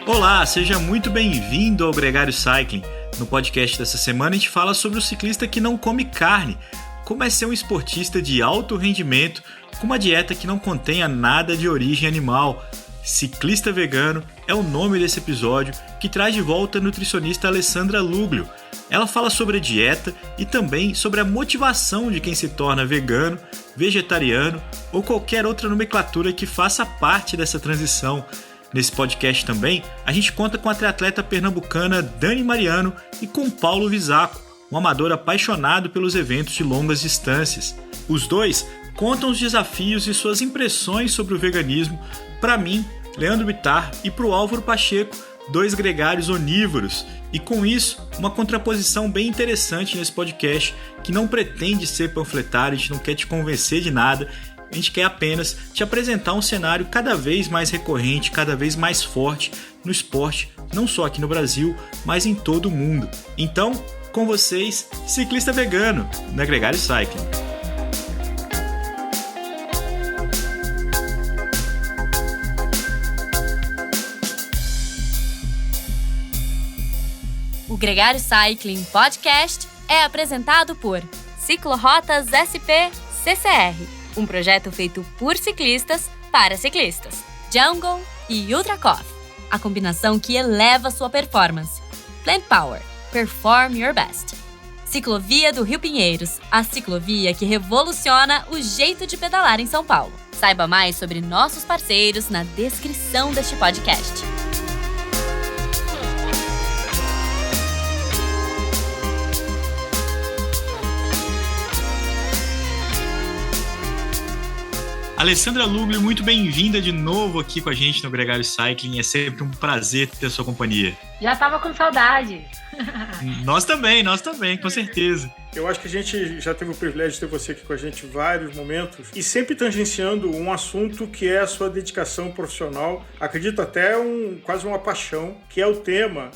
Olá, seja muito bem-vindo ao Gregário Cycling. No podcast dessa semana a gente fala sobre o ciclista que não come carne, como é ser um esportista de alto rendimento com uma dieta que não contenha nada de origem animal. Ciclista Vegano é o nome desse episódio, que traz de volta a nutricionista Alessandra Luglio. Ela fala sobre a dieta e também sobre a motivação de quem se torna vegano, vegetariano ou qualquer outra nomenclatura que faça parte dessa transição. Nesse podcast também, a gente conta com a triatleta pernambucana Dani Mariano e com Paulo Visaco, um amador apaixonado pelos eventos de longas distâncias. Os dois contam os desafios e suas impressões sobre o veganismo para mim, Leandro Bittar, e para o Álvaro Pacheco, dois gregários onívoros. E com isso, uma contraposição bem interessante nesse podcast, que não pretende ser panfletário, a gente não quer te convencer de nada, a gente quer apenas te apresentar um cenário cada vez mais recorrente, cada vez mais forte no esporte, não só aqui no Brasil, mas em todo o mundo. Então, com vocês, Ciclista Vegano, na Gregário Cycling. O Gregário Cycling Podcast é apresentado por Ciclorotas SP CCR, um projeto feito por ciclistas para ciclistas. Jungle e Ultra Coffee, a combinação que eleva sua performance. Plant Power, perform your best. Ciclovia do Rio Pinheiros, a ciclovia que revoluciona o jeito de pedalar em São Paulo. Saiba mais sobre nossos parceiros na descrição deste podcast. Alessandra Luglio, muito bem-vinda de novo aqui com a gente no Gregário Cycling. É sempre um prazer ter a sua companhia. Já tava com saudade. Nós também, com certeza. Eu acho que a gente já teve o privilégio de ter você aqui com a gente em vários momentos e sempre tangenciando um assunto que é a sua dedicação profissional, acredito até quase uma paixão, que é o tema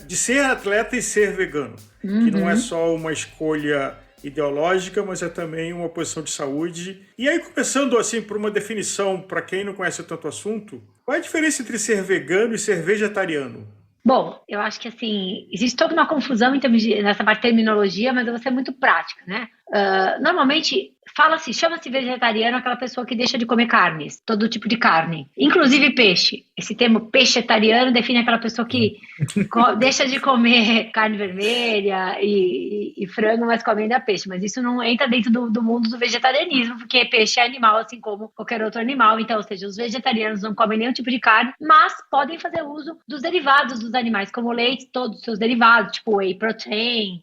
de ser atleta e ser vegano, que não é só uma escolha ideológica, mas é também uma posição de saúde. E aí, começando assim por uma definição, para quem não conhece tanto o assunto, qual é a diferença entre ser vegano e ser vegetariano? Bom, eu acho que assim, existe toda uma confusão nessa parte de terminologia, mas eu vou ser muito prática, né? Normalmente, chama-se vegetariano aquela pessoa que deixa de comer carnes, todo tipo de carne, inclusive peixe. Esse termo peixetariano define aquela pessoa que deixa de comer carne vermelha e frango, mas come ainda peixe. Mas isso não entra dentro do mundo do vegetarianismo, porque peixe é animal, assim como qualquer outro animal. Então, ou seja, os vegetarianos não comem nenhum tipo de carne, mas podem fazer uso dos derivados dos animais, como o leite, todos os seus derivados, tipo whey protein,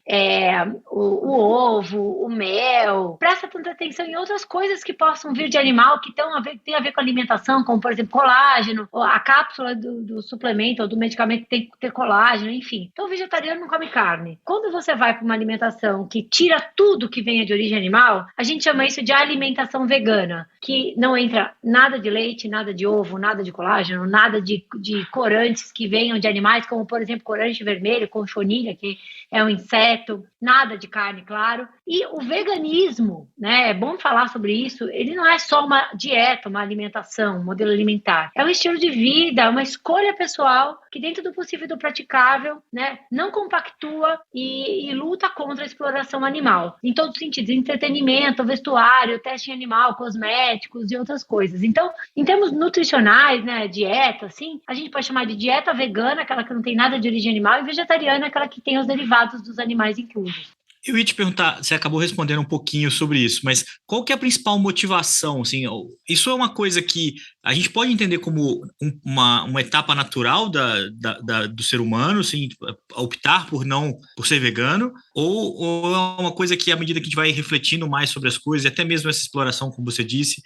o ovo, o mel. Presta tanta atenção em outras coisas que possam vir de animal, que tem a ver com alimentação, como, por exemplo, colágeno, ou a cápsula do suplemento ou do medicamento tem que ter colágeno, enfim. Então, o vegetariano não come carne. Quando você vai para uma alimentação que tira tudo que venha de origem animal, a gente chama isso de alimentação vegana, que não entra nada de leite, nada de ovo, nada de colágeno, nada de corantes que venham de animais, como, por exemplo, corante vermelho, conchonilha, que é um inseto, nada de carne, claro. E o veganismo, né, é bom falar sobre isso, ele não é só uma dieta, uma alimentação, um modelo alimentar. É um estilo de vida, uma escolha pessoal que, dentro do possível e do praticável, né, não compactua e luta contra a exploração animal. Em todos os sentidos, entretenimento, vestuário, teste em animal, cosméticos e outras coisas. Então, em termos nutricionais, né, dieta, assim, a gente pode chamar de dieta vegana, aquela que não tem nada de origem animal, e vegetariana, aquela que tem os derivados dos animais inclusos. Eu ia te perguntar, você acabou respondendo um pouquinho sobre isso, mas qual que é a principal motivação? Assim, isso é uma coisa que a gente pode entender como uma etapa natural do ser humano, assim, optar por ser vegano, ou é uma coisa que, à medida que a gente vai refletindo mais sobre as coisas, e até mesmo essa exploração, como você disse,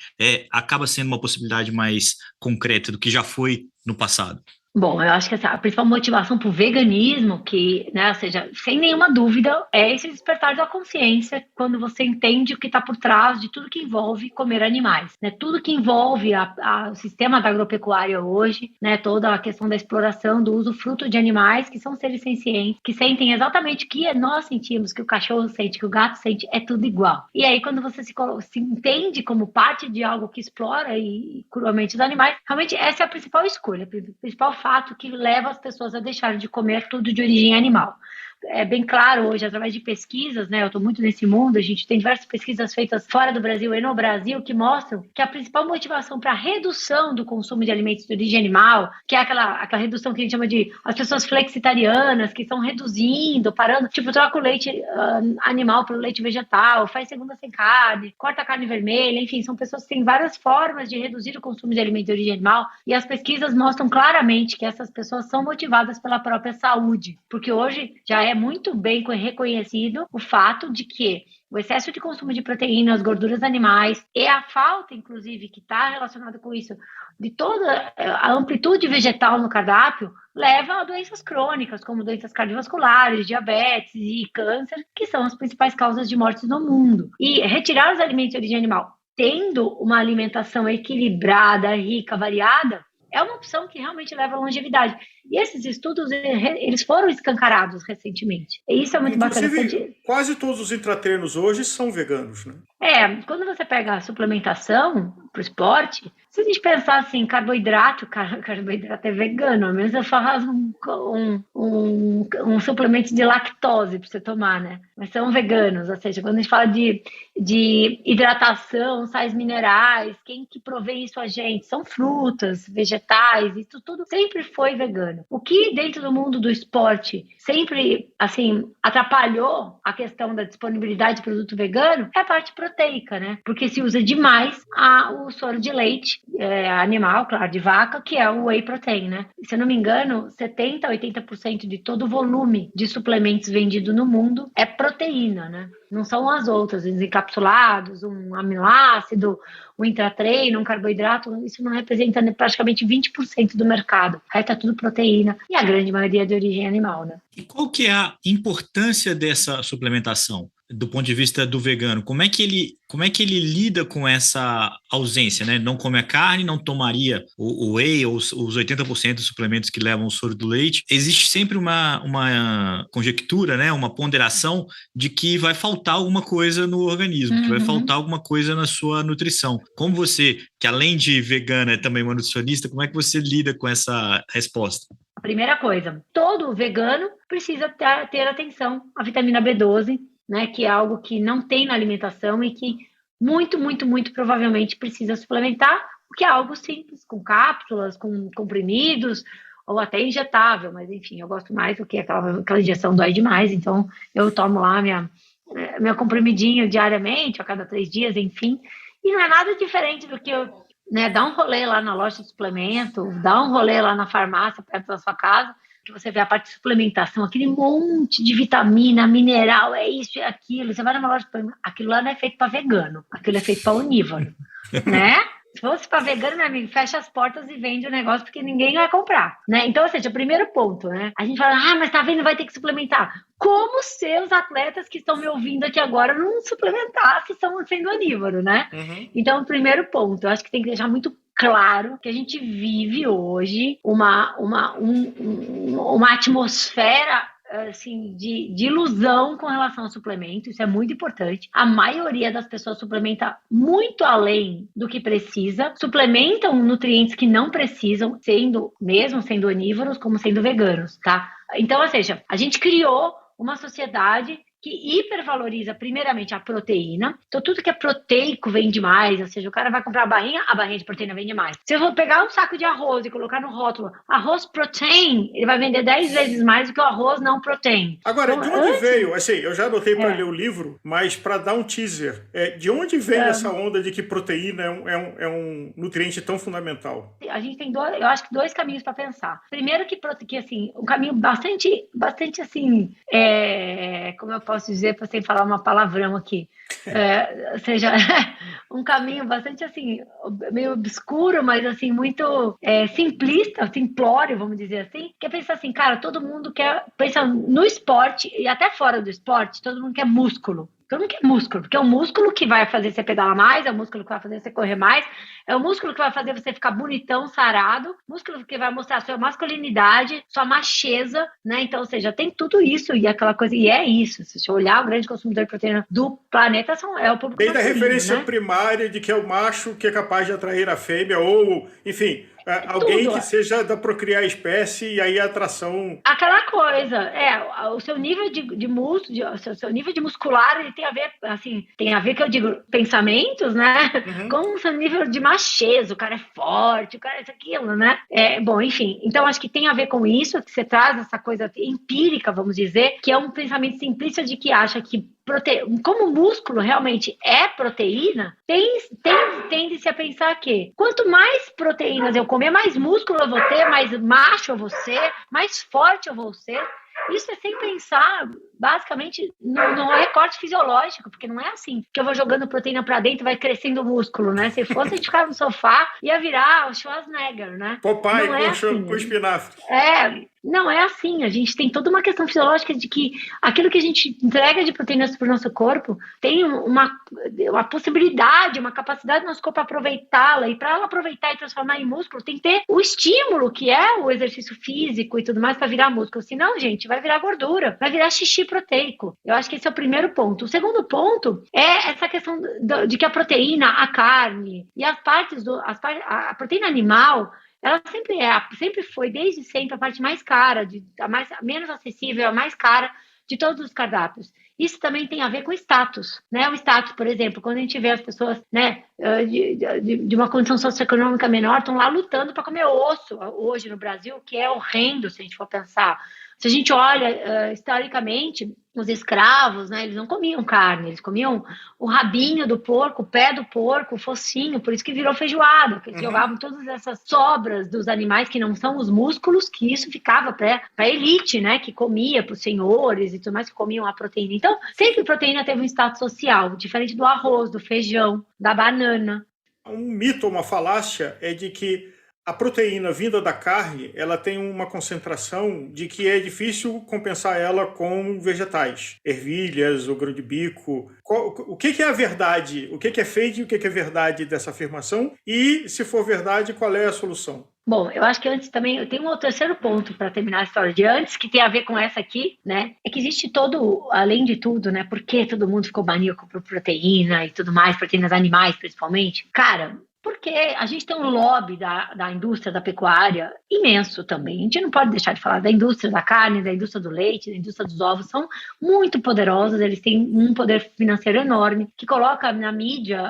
acaba sendo uma possibilidade mais concreta do que já foi no passado? Bom, eu acho que a principal motivação para o veganismo, que, né, ou seja, sem nenhuma dúvida, é esse despertar da consciência quando você entende o que está por trás de tudo que envolve comer animais, né? Tudo que envolve o sistema da agropecuária hoje, né? Toda a questão da exploração, do uso fruto de animais, que são seres sencientes, que sentem exatamente o que nós sentimos, que o cachorro sente, que o gato sente, é tudo igual. E aí, quando você se entende como parte de algo que explora cruamente os animais, realmente essa é a principal escolha, a principal fato que leva as pessoas a deixarem de comer tudo de origem animal. É bem claro hoje, através de pesquisas, né? Eu estou muito nesse mundo, a gente tem diversas pesquisas feitas fora do Brasil e no Brasil que mostram que a principal motivação para a redução do consumo de alimentos de origem animal, que é aquela redução que a gente chama de as pessoas flexitarianas, que estão reduzindo, parando, tipo, troca o leite animal pelo leite vegetal, faz segunda sem carne, corta a carne vermelha, enfim, são pessoas que têm várias formas de reduzir o consumo de alimentos de origem animal, e as pesquisas mostram claramente que essas pessoas são motivadas pela própria saúde, porque hoje já é muito bem reconhecido o fato de que o excesso de consumo de proteínas, gorduras animais e a falta, inclusive, que está relacionada com isso, de toda a amplitude vegetal no cardápio, leva a doenças crônicas, como doenças cardiovasculares, diabetes e câncer, que são as principais causas de mortes no mundo. E retirar os alimentos de origem animal, tendo uma alimentação equilibrada, rica, variada, é uma opção que realmente leva à longevidade. E esses estudos, eles foram escancarados recentemente. E isso é muito bacana. Quase todos os intratreinos hoje são veganos, né? Quando você pega a suplementação para o esporte, se a gente pensar assim, carboidrato é vegano, ao menos eu faço um suplemento de lactose para você tomar, né? Mas são veganos, ou seja, quando a gente fala de hidratação, sais minerais, quem que provém isso a gente? São frutas, vegetais, isso tudo sempre foi vegano. O que dentro do mundo do esporte sempre, assim, atrapalhou a questão da disponibilidade de produto vegano é a parte proteica, né? Porque se usa demais o soro de leite animal, claro, de vaca, que é o whey protein, né? Se eu não me engano, 70% a 80% de todo o volume de suplementos vendido no mundo é proteína, né? Não são as outras, os encapsulados, um aminoácido, um intratreino, um carboidrato, isso não representa praticamente 20% do mercado. Aí tá tudo proteína e a grande maioria é de origem animal, né? E qual que é a importância dessa suplementação do ponto de vista do vegano? Como é que ele lida com essa ausência, né? Não come a carne, não tomaria o whey ou os 80% dos suplementos que levam o soro do leite. Existe sempre uma conjectura, né? Uma ponderação de que vai faltar alguma coisa no organismo, que vai faltar alguma coisa na sua nutrição. Como você, que além de vegana é também uma nutricionista, como é que você lida com essa resposta? A primeira coisa, todo vegano precisa ter atenção à vitamina B12, né, que é algo que não tem na alimentação e que muito, muito, muito provavelmente precisa suplementar, porque é algo simples, com cápsulas, com comprimidos, ou até injetável, mas enfim, eu gosto mais do que aquela injeção dói demais, então eu tomo lá meu comprimidinho diariamente, a cada 3 dias, enfim, e não é nada diferente do que dar um rolê lá na loja de suplemento, dar um rolê lá na farmácia perto da sua casa, que você vê a parte de suplementação, aquele monte de vitamina, mineral, é isso, é aquilo. Você vai numa loja de suplemento, aquilo lá não é feito para vegano, aquilo é feito para onívoro, né? Se fosse para vegano, meu amigo, fecha as portas e vende o negócio porque ninguém vai comprar, né? Então, ou seja, o primeiro ponto, né? A gente fala, mas tá vendo, vai ter que suplementar. Como se os atletas que estão me ouvindo aqui agora não suplementassem se estão sendo onívoro, né? Então, o primeiro ponto, eu acho que tem que deixar muito claro que a gente vive hoje uma atmosfera assim, de ilusão com relação ao suplemento, isso é muito importante. A maioria das pessoas suplementa muito além do que precisa, suplementam nutrientes que não precisam, mesmo sendo onívoros, como sendo veganos, tá? Então, ou seja, a gente criou uma sociedade que hipervaloriza primeiramente a proteína. Então, tudo que é proteico vende mais, ou seja, o cara vai comprar a barrinha de proteína vende mais. Se eu vou pegar um saco de arroz e colocar no rótulo arroz protein, ele vai vender 10 vezes mais do que o arroz não protein. Agora, de onde veio, assim, eu já anotei para ler o livro, mas para dar um teaser, de onde veio essa onda de que proteína é um nutriente tão fundamental? A gente tem eu acho que 2 caminhos para pensar. Primeiro que assim, um caminho bastante assim, como eu posso dizer, para sem falar uma palavrão aqui, ou seja, um caminho bastante assim, meio obscuro, mas assim, muito simplista, simplório, vamos dizer assim, que é pensar assim, cara, todo mundo pensa no esporte, e até fora do esporte, todo mundo quer músculo. Todo mundo quer músculo, porque é o músculo que vai fazer você pedalar mais, é o músculo que vai fazer você correr mais, é o músculo que vai fazer você ficar bonitão, sarado, músculo que vai mostrar sua masculinidade, sua macheza, né? Então, ou seja, tem tudo isso e aquela coisa, e é isso. Se você olhar, o grande consumidor de proteína do planeta é o público masculino, desde a referência né? primária de que é o macho que é capaz de atrair a fêmea, ou, enfim, Alguém tudo. que seja da procriar a espécie e aí a atração... Aquela coisa, o seu nível de músculo, seu nível de muscular, ele tem a ver, assim, tem a ver, que eu digo, pensamentos, né? Com o seu nível de macheza, o cara é forte, o cara é isso, aquilo, né? Bom, enfim, então acho que tem a ver com isso, que você traz essa coisa empírica, vamos dizer, que é um pensamento simplista de que acha que como o músculo realmente é proteína, tende-se a pensar que quanto mais proteínas eu comer, mais músculo eu vou ter, mais macho eu vou ser, mais forte eu vou ser. Isso é sem pensar, basicamente, no recorte fisiológico, porque não é assim que eu vou jogando proteína pra dentro e vai crescendo o músculo, né? Se fosse a gente ficar no sofá, ia virar o Schwarzenegger, né? Popeye assim, com espinafre. Não é assim. A gente tem toda uma questão fisiológica de que aquilo que a gente entrega de proteínas para o nosso corpo tem uma possibilidade, uma capacidade do nosso corpo aproveitá-la, e para ela aproveitar e transformar em músculo, tem que ter o estímulo, que é o exercício físico e tudo mais, para virar músculo. Senão, gente, vai virar gordura, vai virar xixi proteico. Eu acho que esse é o primeiro ponto. O segundo ponto é essa questão de que a proteína, a carne e as partes a proteína animal, ela sempre foi, desde sempre, a parte mais cara, menos acessível, a mais cara de todos os cardápios. Isso também tem a ver com o status, né? O status, por exemplo, quando a gente vê as pessoas, né, de uma condição socioeconômica menor, estão lá lutando para comer osso hoje no Brasil, que é horrendo, se a gente for pensar. Se a gente olha historicamente, os escravos, né, eles não comiam carne, eles comiam o rabinho do porco, o pé do porco, o focinho, por isso que virou feijoada, porque eles jogavam todas essas sobras dos animais que não são os músculos, que isso ficava para a elite, né, que comia, para os senhores e tudo mais, que comiam a proteína. Então, sempre proteína teve um status social, diferente do arroz, do feijão, da banana. Um mito, uma falácia é de que a proteína vinda da carne, ela tem uma concentração de que é difícil compensar ela com vegetais, ervilhas ou grão de bico. O que é a verdade? O que é fake e o que é verdade dessa afirmação? E, se for verdade, qual é a solução? Bom, eu acho que antes também, eu tenho um terceiro ponto para terminar a história de antes, que tem a ver com essa aqui, né? É que existe além de tudo, né? Por que todo mundo ficou maníaco por proteína e tudo mais, proteínas animais principalmente? Cara, porque a gente tem um lobby da indústria da pecuária imenso também. A gente não pode deixar de falar da indústria da carne, da indústria do leite, da indústria dos ovos. São muito poderosos, eles têm um poder financeiro enorme, que coloca na mídia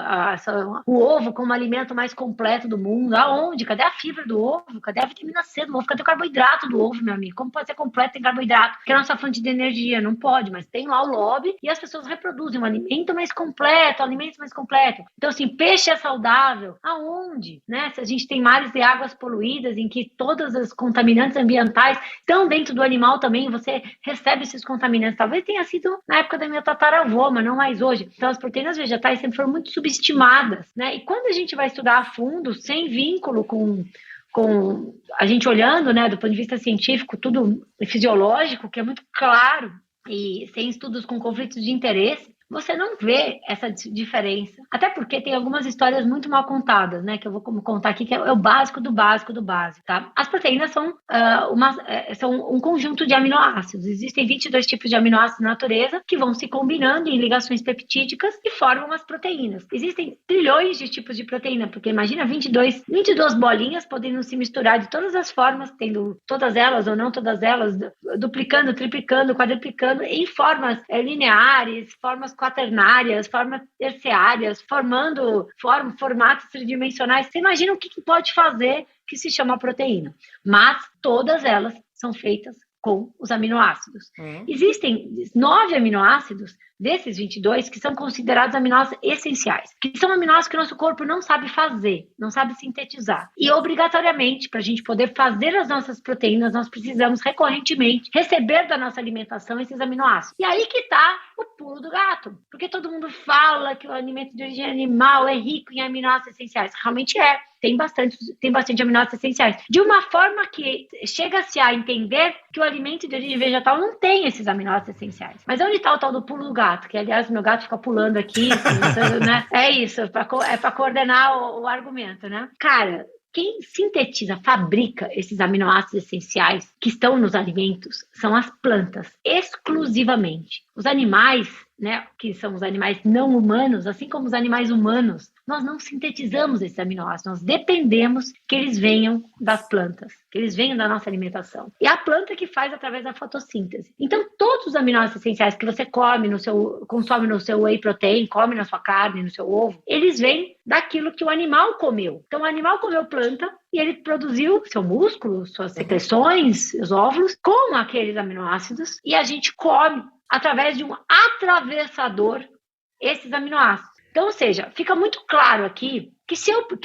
o ovo como o alimento mais completo do mundo. Aonde? Cadê a fibra do ovo? Cadê a vitamina C do ovo? Cadê o carboidrato do ovo, meu amigo? Como pode ser completo sem carboidrato? Que é a nossa fonte de energia. Não pode, mas tem lá o lobby e as pessoas reproduzem um alimento mais completo, alimento mais completo. Então, assim, peixe é saudável. Aonde? Né? Se a gente tem mares e águas poluídas em que todas as contaminantes ambientais estão dentro do animal também, você recebe esses contaminantes. Talvez tenha sido na época da minha tataravó, mas não mais hoje. Então, as proteínas vegetais sempre foram muito subestimadas, né? E quando a gente vai estudar a fundo, sem vínculo com a gente olhando, né, do ponto de vista científico, tudo fisiológico, que é muito claro, e sem estudos com conflitos de interesse, você não vê essa diferença. Até porque tem algumas histórias muito mal contadas, né? Que eu vou contar aqui, que é o básico do básico do básico, tá? As proteínas são um conjunto de aminoácidos. Existem 22 tipos de aminoácidos na natureza que vão se combinando em ligações peptídicas e formam as proteínas. Existem trilhões de tipos de proteína, porque imagina 22 bolinhas podendo se misturar de todas as formas, tendo todas elas ou não todas elas, duplicando, triplicando, quadruplicando, em formas lineares, formas quaternárias, formas terciárias, formando formatos tridimensionais. Você imagina o que pode fazer que se chama proteína. Mas todas elas são feitas com os aminoácidos. Existem 9 aminoácidos desses 22 que são considerados aminoácidos essenciais, que são aminoácidos que o nosso corpo não sabe fazer, não sabe sintetizar. E obrigatoriamente, para a gente poder fazer as nossas proteínas, nós precisamos recorrentemente receber da nossa alimentação esses aminoácidos. E aí que está o pulo do gato, porque todo mundo fala que o alimento de origem animal é rico em aminoácidos essenciais. Realmente é. Tem bastante aminoácidos essenciais. De uma forma que chega-se a entender que o alimento de origem vegetal não tem esses aminoácidos essenciais. Mas onde está o tal do pulo do gato? Que, aliás, meu gato fica pulando aqui, né? É isso, é para coordenar o argumento, né? Cara, quem sintetiza, fabrica esses aminoácidos essenciais que estão nos alimentos são as plantas, exclusivamente. Os animais, né, que são os animais não humanos, assim como os animais humanos, nós não sintetizamos esses aminoácidos, nós dependemos que eles venham das plantas, que eles venham da nossa alimentação. E a planta que faz através da fotossíntese. Então, todos os aminoácidos essenciais que você consome no seu whey protein, come na sua carne, no seu ovo, eles vêm daquilo que o animal comeu. Então, o animal comeu planta e ele produziu seu músculo, suas secreções, os óvulos, com aqueles aminoácidos, e a gente come através de um atravessador esses aminoácidos. Então, ou seja, fica muito claro aqui que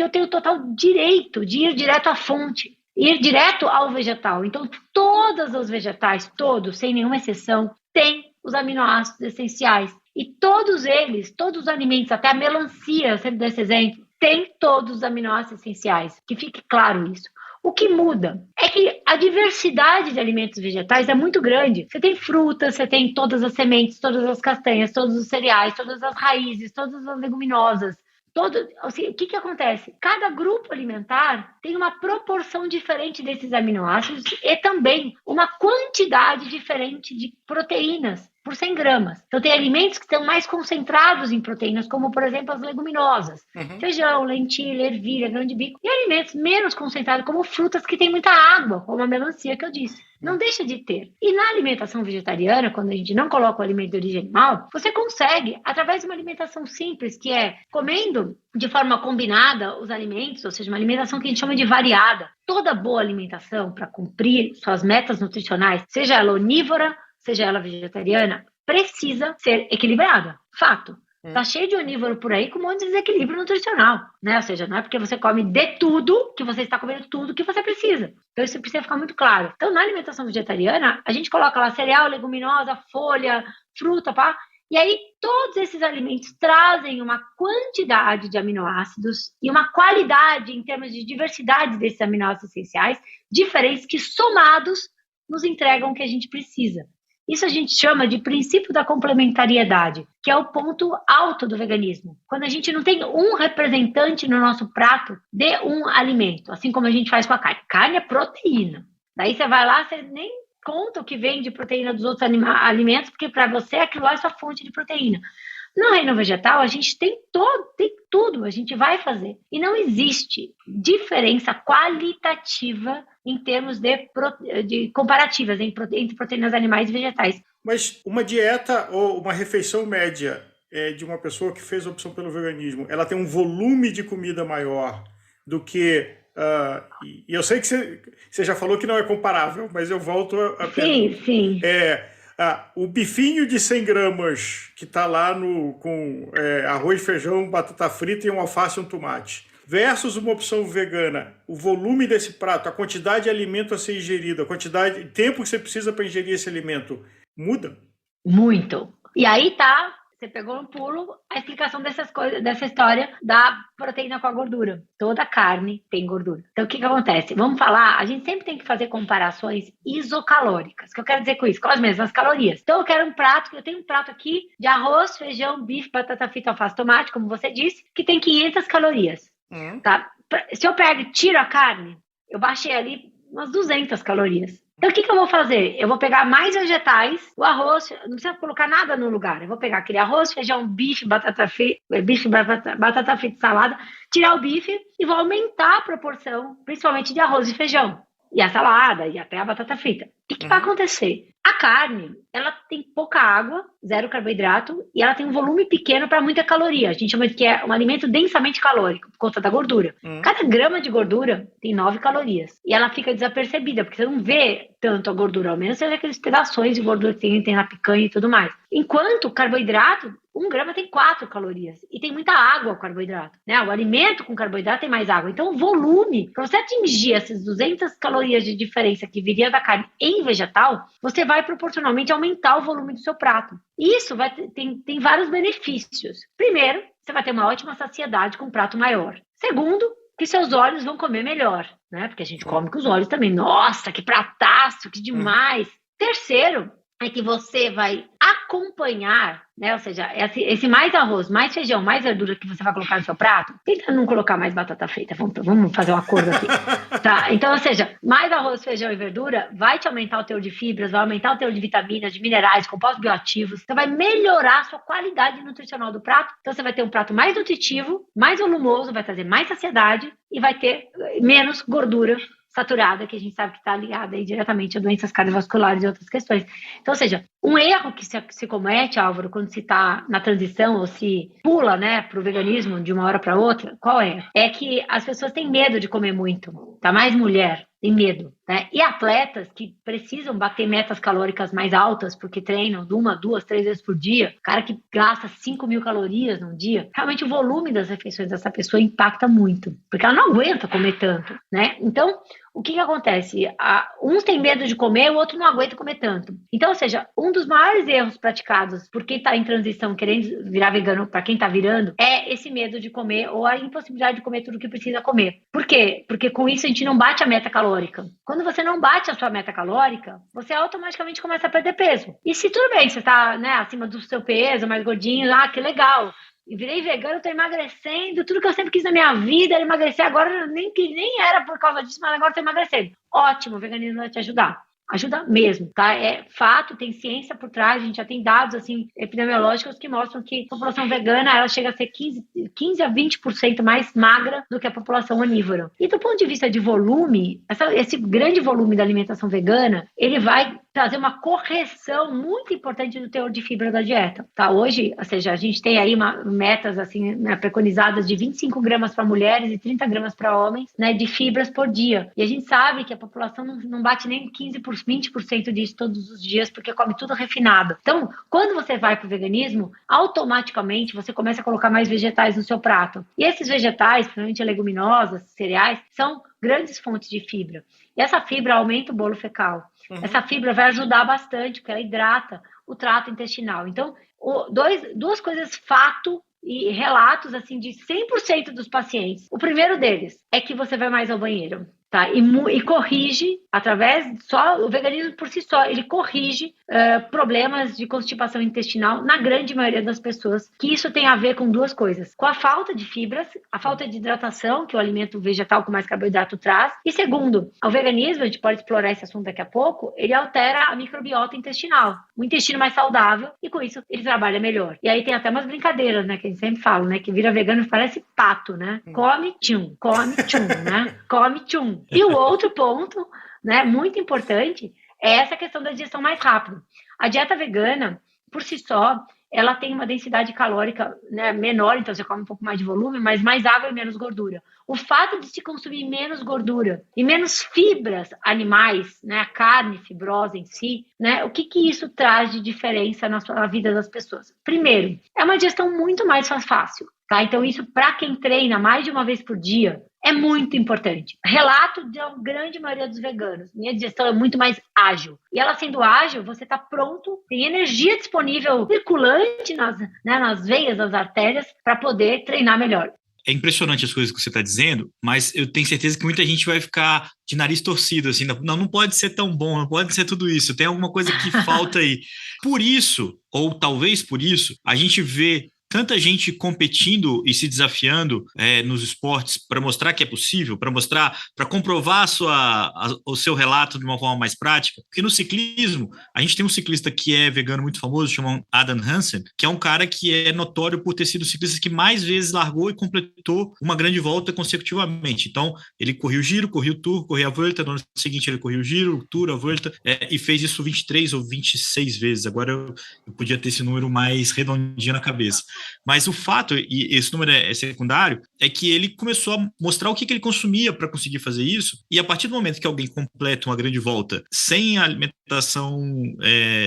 eu tenho total direito de ir direto à fonte, ir direto ao vegetal. Então, todos os vegetais, todos, sem nenhuma exceção, têm os aminoácidos essenciais. E todos eles, todos os alimentos, até a melancia, eu sempre dou esse exemplo, tem todos os aminoácidos essenciais. Que fique claro isso. O que muda é que a diversidade de alimentos vegetais é muito grande. Você tem frutas, você tem todas as sementes, todas as castanhas, todos os cereais, todas as raízes, todas as leguminosas. O que acontece? Cada grupo alimentar tem uma proporção diferente desses aminoácidos e também uma quantidade diferente de proteínas por 100 gramas. Então, tem alimentos que estão mais concentrados em proteínas, como, por exemplo, as leguminosas. Feijão, lentilha, ervilha, grão de bico. E alimentos menos concentrados, como frutas que têm muita água, como a melancia que eu disse. Não deixa de ter. E na alimentação vegetariana, quando a gente não coloca o alimento de origem animal, você consegue, através de uma alimentação simples, que é comendo de forma combinada os alimentos, ou seja, uma alimentação que a gente chama de variada. Toda boa alimentação, para cumprir suas metas nutricionais, seja ela onívora, seja ela vegetariana, precisa ser equilibrada. Fato. Tá cheio de onívoro por aí com um monte de desequilíbrio nutricional, né? Ou seja, não é porque você come de tudo que você está comendo tudo que você precisa. Então isso precisa ficar muito claro. Então na alimentação vegetariana, a gente coloca lá cereal, leguminosa, folha, fruta, pá. E aí todos esses alimentos trazem uma quantidade de aminoácidos e uma qualidade em termos de diversidade desses aminoácidos essenciais diferentes que somados nos entregam o que a gente precisa. Isso a gente chama de princípio da complementariedade, que é o ponto alto do veganismo. Quando a gente não tem um representante no nosso prato de um alimento, assim como a gente faz com a carne. Carne é proteína. Daí você vai lá, você nem conta o que vem de proteína dos outros alimentos, porque para você aquilo lá é sua fonte de proteína. No reino vegetal, a gente tem tudo, a gente vai fazer. E não existe diferença qualitativa em termos de comparativas entre proteínas animais e vegetais. Mas uma dieta ou uma refeição média de uma pessoa que fez a opção pelo veganismo, ela tem um volume de comida maior do que... e eu sei que você já falou que não é comparável, mas eu volto a pergunta. Sim. O bifinho de 100 gramas que está lá com arroz, feijão, batata frita e um alface e um tomate, versus uma opção vegana, o volume desse prato, a quantidade de alimento a ser ingerido, a quantidade de tempo que você precisa para ingerir esse alimento, muda? Muito. E aí você pegou no pulo a explicação dessa história da proteína com a gordura. Toda carne tem gordura. Então, o que acontece? Vamos falar, a gente sempre tem que fazer comparações isocalóricas. O que eu quero dizer com isso? Com as mesmas calorias. Então, eu tenho um prato aqui de arroz, feijão, bife, batata frita, alface, tomate, como você disse, que tem 500 calorias. Tá? Se eu pego e tiro a carne, eu baixei ali umas 200 calorias. Então, o que eu vou fazer? Eu vou pegar mais vegetais, o arroz, não precisa colocar nada no lugar. Eu vou pegar aquele arroz, feijão, bife, batata frita, salada, tirar o bife e vou aumentar a proporção, principalmente de arroz e feijão. E a salada, e até a batata frita. O que vai acontecer? A carne, ela tem pouca água, zero carboidrato, e ela tem um volume pequeno para muita caloria. A gente chama de que é um alimento densamente calórico, por conta da gordura. Cada grama de gordura tem 9 calorias. E ela fica desapercebida, porque você não vê tanto a gordura, ao menos seja aqueles pedaços de gordura que tem na picanha e tudo mais. Enquanto o carboidrato, 1 grama tem 4 calorias. E tem muita água o carboidrato, né? O alimento com carboidrato tem mais água. Então, o volume, para você atingir essas 200 calorias de diferença que viria da carne em vegetal, você vai proporcionalmente aumentar o volume do seu prato. Isso tem vários benefícios. Primeiro, você vai ter uma ótima saciedade com um prato maior. Segundo, que seus olhos vão comer melhor, né? Porque a gente come com os olhos também. Nossa, que prataço, que demais! Terceiro, é que você vai acompanhar, né? Ou seja, esse mais arroz, mais feijão, mais verdura que você vai colocar no seu prato, tenta não colocar mais batata frita, vamos fazer um acordo aqui, tá? Então, ou seja, mais arroz, feijão e verdura vai te aumentar o teor de fibras, vai aumentar o teor de vitaminas, de minerais, compostos bioativos, então vai melhorar a sua qualidade nutricional do prato, então você vai ter um prato mais nutritivo, mais volumoso, vai trazer mais saciedade e vai ter menos gordura saturada, que a gente sabe que está ligada aí diretamente a doenças cardiovasculares e outras questões. Então, ou seja, um erro que se comete, Álvaro, quando se está na transição ou se pula, né, para o veganismo de uma hora para outra, qual é? É que as pessoas têm medo de comer muito, tá? Mais mulher tem medo, né? E atletas que precisam bater metas calóricas mais altas porque treinam 1, 2, 3 vezes por dia, cara que gasta 5.000 calorias num dia, realmente o volume das refeições dessa pessoa impacta muito, porque ela não aguenta comer tanto, né? Então, o que acontece? Uns têm medo de comer, o outro não aguenta comer tanto. Então, ou seja, um dos maiores erros praticados por quem está em transição, querendo virar vegano, para quem está virando, é esse medo de comer ou a impossibilidade de comer tudo que precisa comer. Por quê? Porque com isso a gente não bate a meta calórica. Quando você não bate a sua meta calórica, você automaticamente começa a perder peso. E se tudo bem, você está, né, acima do seu peso, mais gordinho, que legal. E virei vegano, tô emagrecendo, tudo que eu sempre quis na minha vida era emagrecer, agora nem era por causa disso, mas agora tô emagrecendo. Ótimo, o veganismo vai te ajudar. Ajuda mesmo, tá? É fato, tem ciência por trás, a gente já tem dados, assim, epidemiológicos que mostram que a população vegana, ela chega a ser 15 a 20% mais magra do que a população onívora. E do ponto de vista de volume, esse grande volume da alimentação vegana, ele vai trazer uma correção muito importante do teor de fibra da dieta, tá? Hoje, ou seja, a gente tem aí metas, assim, né, preconizadas de 25 gramas para mulheres e 30 gramas para homens, né, de fibras por dia. E a gente sabe que a população não bate nem 20% disso todos os dias, porque come tudo refinado. Então, quando você vai para o veganismo, automaticamente você começa a colocar mais vegetais no seu prato. E esses vegetais, principalmente leguminosas, cereais, são grandes fontes de fibra. E essa fibra aumenta o bolo fecal. Essa fibra vai ajudar bastante, porque ela hidrata o trato intestinal. Então, duas coisas, fato e relatos assim de 100% dos pacientes. O primeiro deles é que você vai mais ao banheiro, tá? E corrige, só o veganismo por si só, ele corrige problemas de constipação intestinal na grande maioria das pessoas, que isso tem a ver com duas coisas, com a falta de fibras, a falta de hidratação, que o alimento vegetal com mais carboidrato traz, e segundo, o veganismo, a gente pode explorar esse assunto daqui a pouco, ele altera a microbiota intestinal, o intestino mais saudável, e com isso ele trabalha melhor. E aí tem até umas brincadeiras, né, que a gente sempre fala, né, que vira vegano parece pato, né, come tchum, né, come tchum. E o outro ponto, né, muito importante, é essa questão da digestão mais rápida. A dieta vegana, por si só, ela tem uma densidade calórica, né, menor, então você come um pouco mais de volume, mas mais água e menos gordura. O fato de se consumir menos gordura e menos fibras animais, né, a carne fibrosa em si, né, o que isso traz de diferença na vida das pessoas? Primeiro, é uma digestão muito mais fácil, tá? Então isso, para quem treina mais de uma vez por dia, é muito importante. Relato da grande maioria dos veganos. Minha digestão é muito mais ágil. E ela sendo ágil, você está pronto, tem energia disponível, circulante nas veias, nas artérias, para poder treinar melhor. É impressionante as coisas que você está dizendo, mas eu tenho certeza que muita gente vai ficar de nariz torcido, assim, não pode ser tão bom, não pode ser tudo isso, tem alguma coisa que falta aí. Por isso, ou talvez por isso, a gente vê tanta gente competindo e se desafiando nos esportes para mostrar que é possível, para comprovar o seu relato de uma forma mais prática. Porque no ciclismo, a gente tem um ciclista que é vegano muito famoso, chamado Adam Hansen, que é um cara que é notório por ter sido o ciclista que mais vezes largou e completou uma grande volta consecutivamente. Então, ele correu o Giro, correu o Tour, correu a Vuelta, no ano seguinte ele correu o Giro, o Tour, a Vuelta, e fez isso 23 ou 26 vezes. Agora eu podia ter esse número mais redondinho na cabeça. Mas o fato, e esse número é secundário, é que ele começou a mostrar o que ele consumia para conseguir fazer isso, e a partir do momento que alguém completa uma grande volta sem alimentação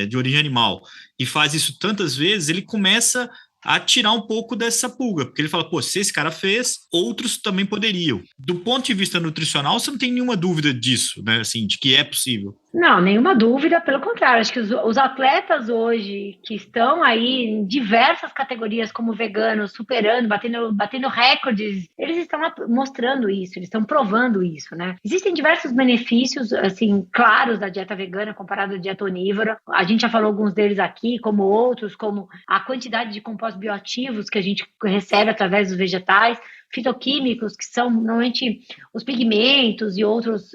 de origem animal e faz isso tantas vezes, ele começa a tirar um pouco dessa pulga, porque ele fala, se esse cara fez, outros também poderiam. Do ponto de vista nutricional, você não tem nenhuma dúvida disso, né, assim, de que é possível. Não, nenhuma dúvida, pelo contrário, acho que os atletas hoje que estão aí em diversas categorias como veganos, superando, batendo recordes, eles estão mostrando isso, eles estão provando isso, né? Existem diversos benefícios, assim, claros da dieta vegana comparado à dieta onívora. A gente já falou alguns deles aqui, como outros, como a quantidade de compostos bioativos que a gente recebe através dos vegetais, fitoquímicos, que são normalmente os pigmentos e outros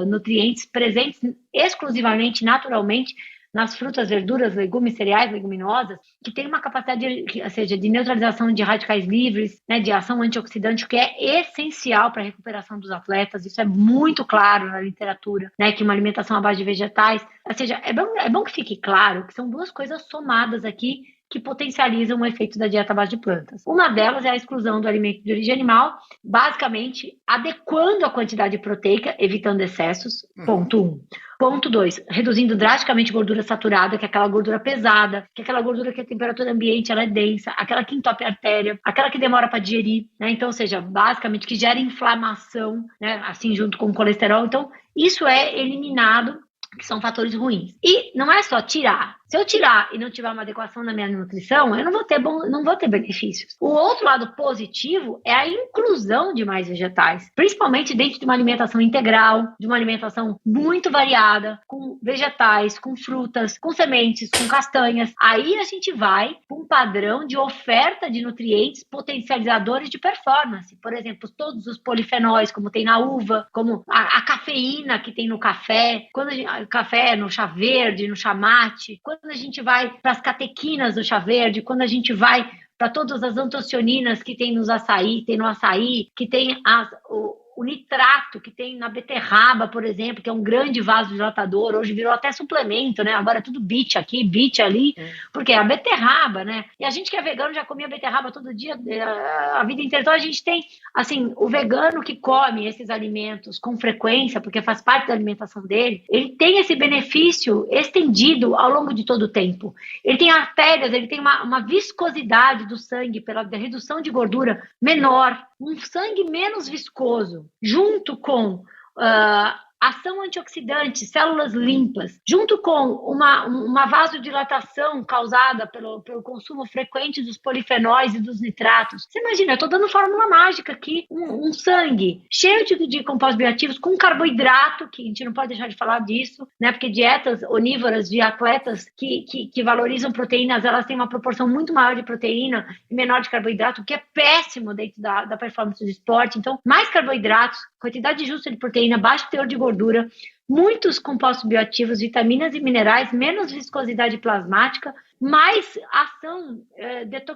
nutrientes presentes exclusivamente, naturalmente, nas frutas, verduras, legumes, cereais, leguminosas, que tem uma capacidade, ou seja, de neutralização de radicais livres, né, de ação antioxidante, que é essencial para a recuperação dos atletas. Isso é muito claro na literatura, né, que uma alimentação à base de vegetais, ou seja, é bom que fique claro que são duas coisas somadas aqui que potencializam o efeito da dieta à base de plantas. Uma delas é a exclusão do alimento de origem animal, basicamente adequando a quantidade proteica, evitando excessos, ponto 1. Ponto 2, reduzindo drasticamente gordura saturada, que é aquela gordura pesada, que é aquela gordura que a temperatura ambiente ela é densa, aquela que entope a artéria, aquela que demora para digerir, né? Então, ou seja, basicamente que gera inflamação, né? Assim junto com o colesterol. Então, isso é eliminado, que são fatores ruins. E não é só tirar. Se eu tirar e não tiver uma adequação na minha nutrição, eu não vou ter benefícios. O outro lado positivo é a inclusão de mais vegetais, principalmente dentro de uma alimentação integral, de uma alimentação muito variada, com vegetais, com frutas, com sementes, com castanhas. Aí a gente vai para um padrão de oferta de nutrientes potencializadores de performance. Por exemplo, todos os polifenóis, como tem na uva, como a cafeína que tem no café, café no chá verde, no chá mate, quando a gente vai para as catequinas do chá verde, quando a gente vai para todas as antocianinas que tem no açaí, que tem o nitrato que tem na beterraba, por exemplo, que é um grande vasodilatador, hoje virou até suplemento, né? Agora é tudo beet aqui, beet ali, porque é a beterraba, né? E a gente que é vegano já comia beterraba todo dia, a vida inteira. Então a gente tem, assim, o vegano que come esses alimentos com frequência, porque faz parte da alimentação dele, ele tem esse benefício estendido ao longo de todo o tempo. Ele tem artérias, ele tem uma viscosidade do sangue pela redução de gordura menor, um sangue menos viscoso, junto com ação antioxidante, células limpas, junto com uma vasodilatação causada pelo consumo frequente dos polifenóis e dos nitratos. Você imagina, eu estou dando fórmula mágica aqui, um sangue cheio de compostos bioativos, com carboidrato, que a gente não pode deixar de falar disso, né? Porque dietas onívoras de atletas que valorizam proteínas, elas têm uma proporção muito maior de proteína e menor de carboidrato, o que é péssimo dentro da performance do esporte. Então, mais carboidratos, quantidade justa de proteína, baixo teor de gordura, muitos compostos bioativos, vitaminas e minerais, menos viscosidade plasmática, mais ação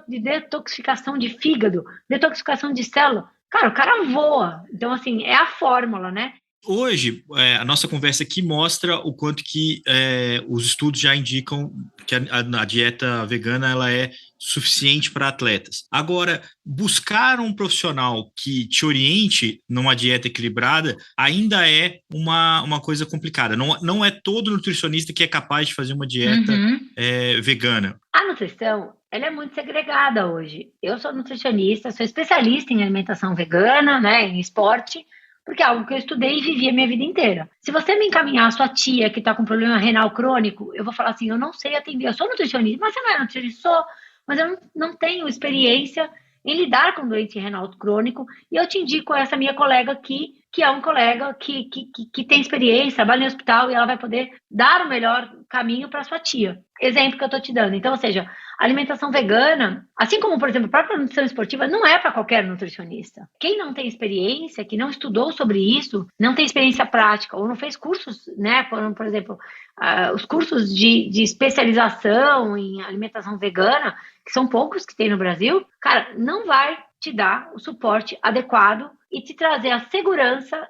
de detoxificação de fígado, detoxificação de célula. Cara, o cara voa. Então, assim, é a fórmula, né? Hoje, a nossa conversa aqui mostra o quanto que os estudos já indicam que a dieta vegana ela é suficiente para atletas. Agora, buscar um profissional que te oriente numa dieta equilibrada ainda é uma coisa complicada. Não é todo nutricionista que é capaz de fazer uma dieta vegana. A nutrição, ela é muito segregada hoje. Eu sou nutricionista, sou especialista em alimentação vegana, né, em esporte, porque é algo que eu estudei e vivi a minha vida inteira. Se você me encaminhar a sua tia que está com problema renal crônico, eu vou falar assim, eu não sei atender, eu sou nutricionista, mas você não é nutricionista? Sou, mas eu não tenho experiência em lidar com doente renal crônico, e eu te indico essa minha colega aqui, que é um colega que tem experiência, trabalha no hospital, e ela vai poder dar o melhor caminho para sua tia. Exemplo que eu estou te dando. Então, ou seja, a alimentação vegana, assim como, por exemplo, a própria nutrição esportiva, não é para qualquer nutricionista. Quem não tem experiência, que não estudou sobre isso, não tem experiência prática, ou não fez cursos, né, por exemplo, os cursos de especialização em alimentação vegana, que são poucos que tem no Brasil, cara, não vai te dar o suporte adequado e te trazer a segurança,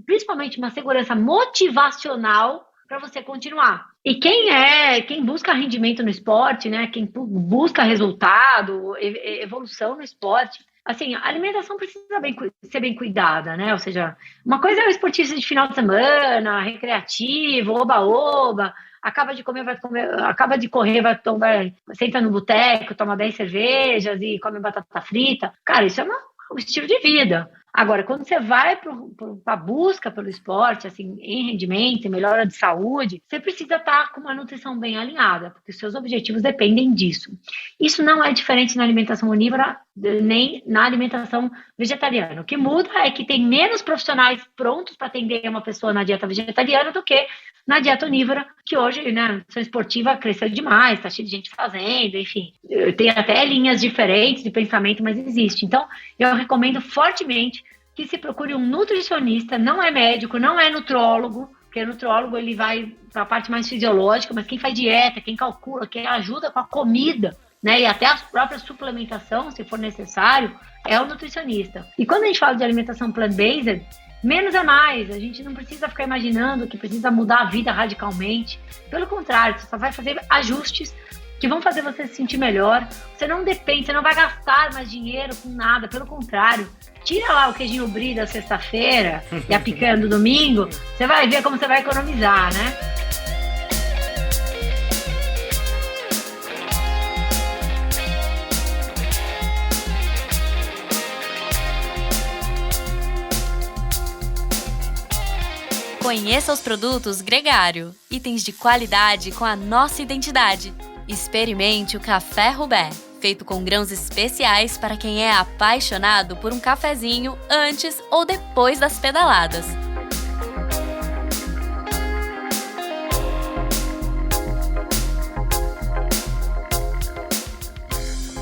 principalmente uma segurança motivacional para você continuar. E quem busca rendimento no esporte, né, quem busca resultado, evolução no esporte, assim, a alimentação precisa ser bem cuidada, né? Ou seja, uma coisa é o esportista de final de semana, recreativo, oba-oba, acaba de correr, vai senta no boteco, toma 10 cervejas e come batata frita. Cara, isso é um estilo de vida. Agora, quando você vai para a busca pelo esporte, assim, em rendimento, em melhora de saúde, você precisa estar com uma nutrição bem alinhada, porque os seus objetivos dependem disso. Isso não é diferente na alimentação onívora nem na alimentação vegetariana. O que muda é que tem menos profissionais prontos para atender uma pessoa na dieta vegetariana do que na dieta onívora, que hoje, né, a nutrição esportiva cresceu demais, está cheio de gente fazendo, enfim. Tem até linhas diferentes de pensamento, mas existe. Então, eu recomendo fortemente que se procure um nutricionista, não é médico, não é nutrólogo, porque o nutrólogo ele vai para a parte mais fisiológica, mas quem faz dieta, quem calcula, quem ajuda com a comida, né, e até a própria suplementação, se for necessário, é o nutricionista. E quando a gente fala de alimentação plant-based, menos é mais, a gente não precisa ficar imaginando que precisa mudar a vida radicalmente. Pelo contrário, você só vai fazer ajustes que vão fazer você se sentir melhor. Você não depende, você não vai gastar mais dinheiro com nada, pelo contrário. Tira lá o queijinho brie da sexta-feira e a picanha do domingo, você vai ver como você vai economizar, né? Conheça os produtos Gregário, itens de qualidade com a nossa identidade. Experimente o Café Rubé, feito com grãos especiais para quem é apaixonado por um cafezinho antes ou depois das pedaladas.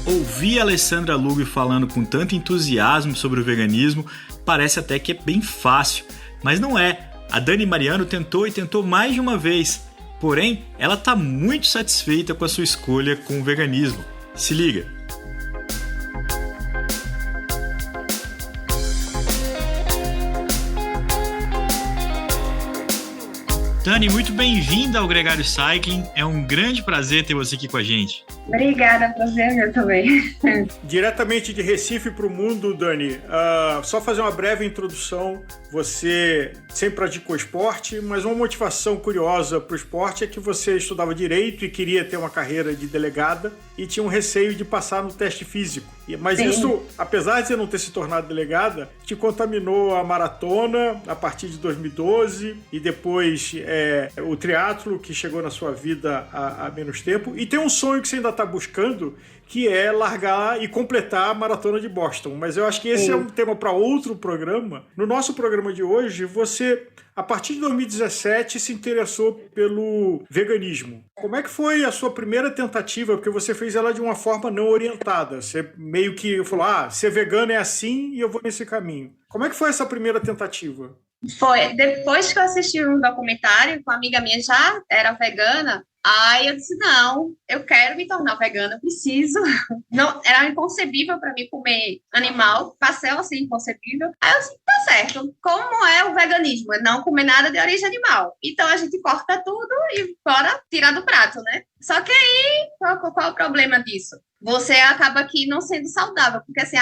Ouvir a Alessandra Lugo falando com tanto entusiasmo sobre o veganismo parece até que é bem fácil, mas não é. A Dani Mariano tentou e tentou mais de uma vez, porém, ela está muito satisfeita com a sua escolha com o veganismo. Se liga! Dani, muito bem-vinda ao Gregário Cycling. É um grande prazer ter você aqui com a gente. Obrigada, prazer meu também. Diretamente de Recife para o mundo, Dani, só fazer uma breve introdução. Você sempre praticou esporte, mas uma motivação curiosa para o esporte é que você estudava Direito e queria ter uma carreira de delegada e tinha um receio de passar no teste físico. Mas Sim. Isso, apesar de você não ter se tornado delegada, te contaminou a maratona a partir de 2012 e depois o triatlo que chegou na sua vida há menos tempo. E tem um sonho que você ainda está buscando, que é largar e completar a Maratona de Boston. Mas eu acho que esse é um tema para outro programa. No nosso programa de hoje, você, a partir de 2017, se interessou pelo veganismo. Como é que foi a sua primeira tentativa? Porque você fez ela de uma forma não orientada. Você meio que falou, ser vegano é assim e eu vou nesse caminho. Como é que foi essa primeira tentativa? Foi depois que eu assisti um documentário com uma amiga minha, já era vegana. Aí eu disse, não, eu quero me tornar vegana, eu preciso. Não, era inconcebível para mim comer animal, passei assim, inconcebível. Aí eu disse, tá certo, como é o veganismo? É não comer nada de origem animal. Então a gente corta tudo e bora tirar do prato, né? Só que aí, qual é o problema disso? Você acaba aqui não sendo saudável, porque assim,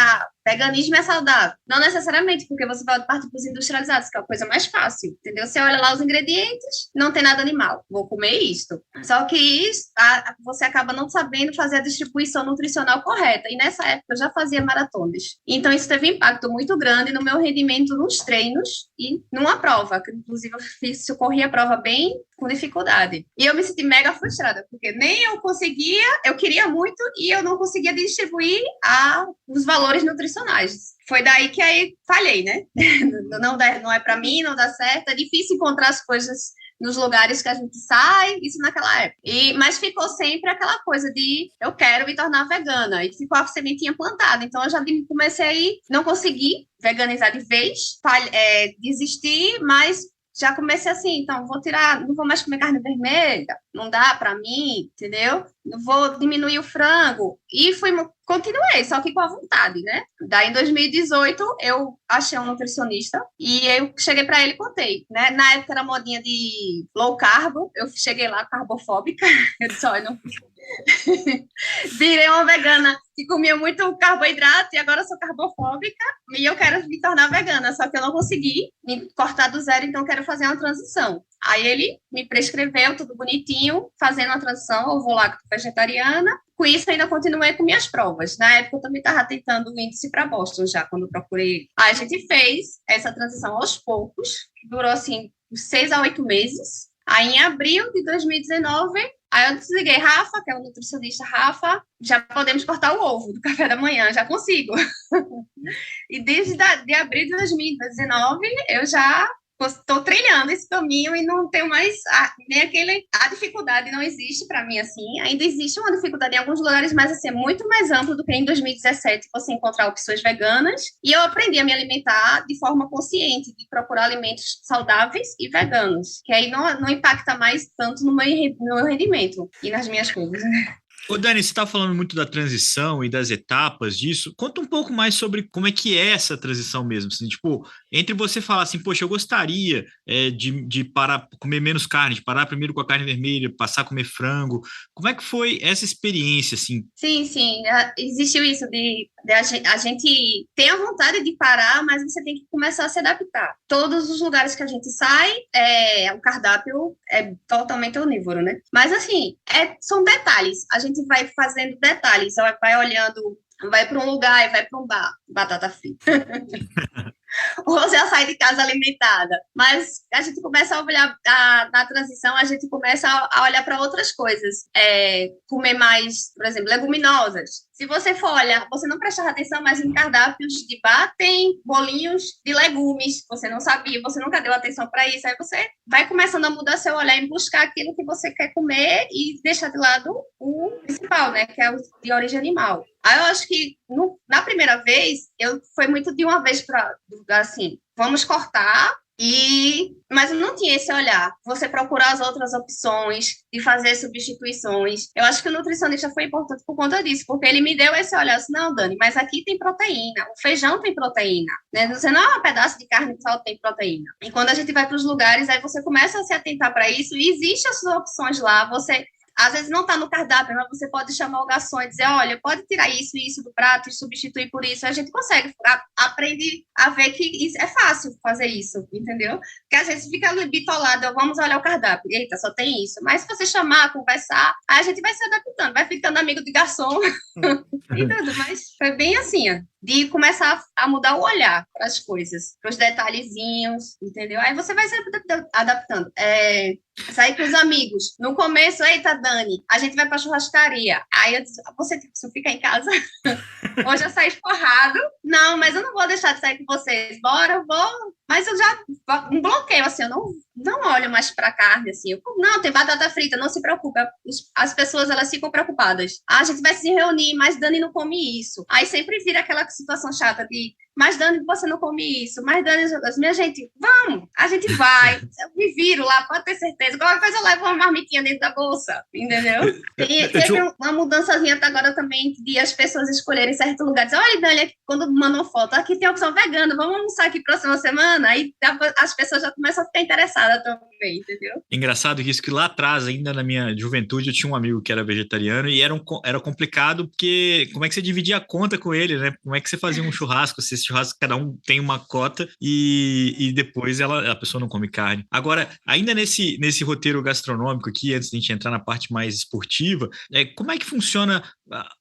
veganismo é saudável. Não necessariamente, porque você vai partir para os industrializados, que é a coisa mais fácil, entendeu? Você olha lá os ingredientes, não tem nada animal, vou comer isto. Só que você acaba não sabendo fazer a distribuição nutricional correta, e nessa época eu já fazia maratonas. Então isso teve um impacto muito grande no meu rendimento nos treinos e numa prova, que inclusive eu corri a prova bem com dificuldade. E eu me senti mega frustrada, porque nem eu conseguia, eu queria muito, e eu não conseguia distribuir os valores nutricionais. Foi daí que aí falhei, né? Não é para mim, não dá certo, é difícil encontrar as coisas nos lugares que a gente sai, isso naquela época. Mas ficou sempre aquela coisa de eu quero me tornar vegana, e ficou a sementinha plantada. Então eu já comecei aí, não consegui veganizar de vez, desisti, mas já comecei assim, então não vou mais comer carne vermelha, não dá pra mim, entendeu? Não vou diminuir o frango. E continuei, só que com a vontade, né? Daí em 2018 eu achei um nutricionista e eu cheguei pra ele e contei, né? Na época era modinha de low carb, eu cheguei lá carbofóbica, eu disse, olha, não... virei uma vegana que comia muito carboidrato e agora eu sou carbofóbica e eu quero me tornar vegana, só que eu não consegui me cortar do zero, então eu quero fazer uma transição. Aí ele me prescreveu tudo bonitinho, fazendo a transição ovo-lacto vegetariana. Com isso, ainda continuei com minhas provas. Na época, eu também estava tentando o índice para Boston já, quando eu procurei. Aí a gente fez essa transição aos poucos, que durou, assim, 6 a 8 meses. Aí, em abril de 2019, aí eu desliguei Rafa, que é o nutricionista Rafa, já podemos cortar o ovo do café da manhã, já consigo. E desde de abril de 2019, eu já estou trilhando esse caminho e não tenho mais nem a dificuldade não existe para mim, assim. Ainda existe uma dificuldade em alguns lugares, mas assim, é muito mais amplo do que em 2017 você encontrar opções veganas. E eu aprendi a me alimentar de forma consciente, de procurar alimentos saudáveis e veganos, que aí não impacta mais tanto no meu rendimento e nas minhas coisas, né? Ô Dani, você está falando muito da transição e das etapas disso. Conta um pouco mais sobre como é que é essa transição mesmo. Assim, tipo, entre você falar assim, poxa, eu gostaria de parar, comer menos carne, de parar primeiro com a carne vermelha, passar a comer frango. Como é que foi essa experiência, assim? Sim. Existiu isso de a gente tem a vontade de parar, mas você tem que começar a se adaptar. Todos os lugares que a gente sai, o cardápio é totalmente onívoro, né? Mas, assim, são detalhes. A gente vai fazendo detalhes, vai olhando, vai para um lugar e vai para um bar, batata frita. Ou já sai de casa alimentada. Mas a gente começa a olhar, na transição, a gente começa a olhar para outras coisas. Comer mais, por exemplo, leguminosas. Se você for olhar, você não prestar atenção, mas em cardápios de bar tem bolinhos de legumes. Você não sabia, você nunca deu atenção para isso. Aí você vai começando a mudar seu olhar e buscar aquilo que você quer comer e deixar de lado o principal, né? Que é o de origem animal. Aí eu acho que na primeira vez, foi muito de uma vez para, assim, vamos cortar, mas eu não tinha esse olhar. Você procurar as outras opções e fazer substituições. Eu acho que o nutricionista foi importante por conta disso, porque ele me deu esse olhar assim, não, Dani, mas aqui tem proteína, o feijão tem proteína, né? Você não é um pedaço de carne que só tem proteína. E quando a gente vai para os lugares, aí você começa a se atentar para isso e existem as suas opções lá, você... Às vezes não está no cardápio, mas você pode chamar o garçom e dizer, olha, pode tirar isso e isso do prato e substituir por isso. A gente consegue, aprende a ver que é fácil fazer isso, entendeu? Porque às vezes fica bitolado, vamos olhar o cardápio, eita, só tem isso. Mas se você chamar, conversar, aí a gente vai se adaptando, vai ficando amigo de garçom e tudo. Mas foi bem assim, ó, de começar a mudar o olhar para as coisas, para os detalhezinhos, entendeu? Aí você vai se adaptando. Sair com os amigos. No começo, eita, Dani, a gente vai pra churrascaria. Aí eu disse, você fica em casa? Hoje eu saí forrado. Não, mas eu não vou deixar de sair com vocês. Bora, eu vou. Mas eu já um bloqueio, assim, eu não olho mais pra carne, assim. Não, tem batata frita, não se preocupe. As pessoas, elas ficam preocupadas. A gente vai se reunir, mas Dani não come isso. Aí sempre vira aquela situação chata de, mas Dani, você não come isso. Mas Dani, minha gente, vamos, a gente vai. Eu me viro lá, pode ter certeza. Qualquer coisa eu levo uma marmitinha dentro da bolsa, entendeu? Teve uma mudançazinha até agora também de as pessoas escolherem certo lugar. Dizer, olha, Dani, quando mandam foto, aqui tem a opção vegana, vamos almoçar aqui próxima semana. Aí as pessoas já começam a ficar interessadas também, entendeu? Engraçado isso, que lá atrás, ainda na minha juventude, eu tinha um amigo que era vegetariano e era complicado porque como é que você dividia a conta com ele, né? Como é que você fazia um churrasco, se esse churrasco cada um tem uma cota e depois a pessoa não come carne. Agora, ainda nesse roteiro gastronômico aqui, antes de a gente entrar na parte mais esportiva, como é que funciona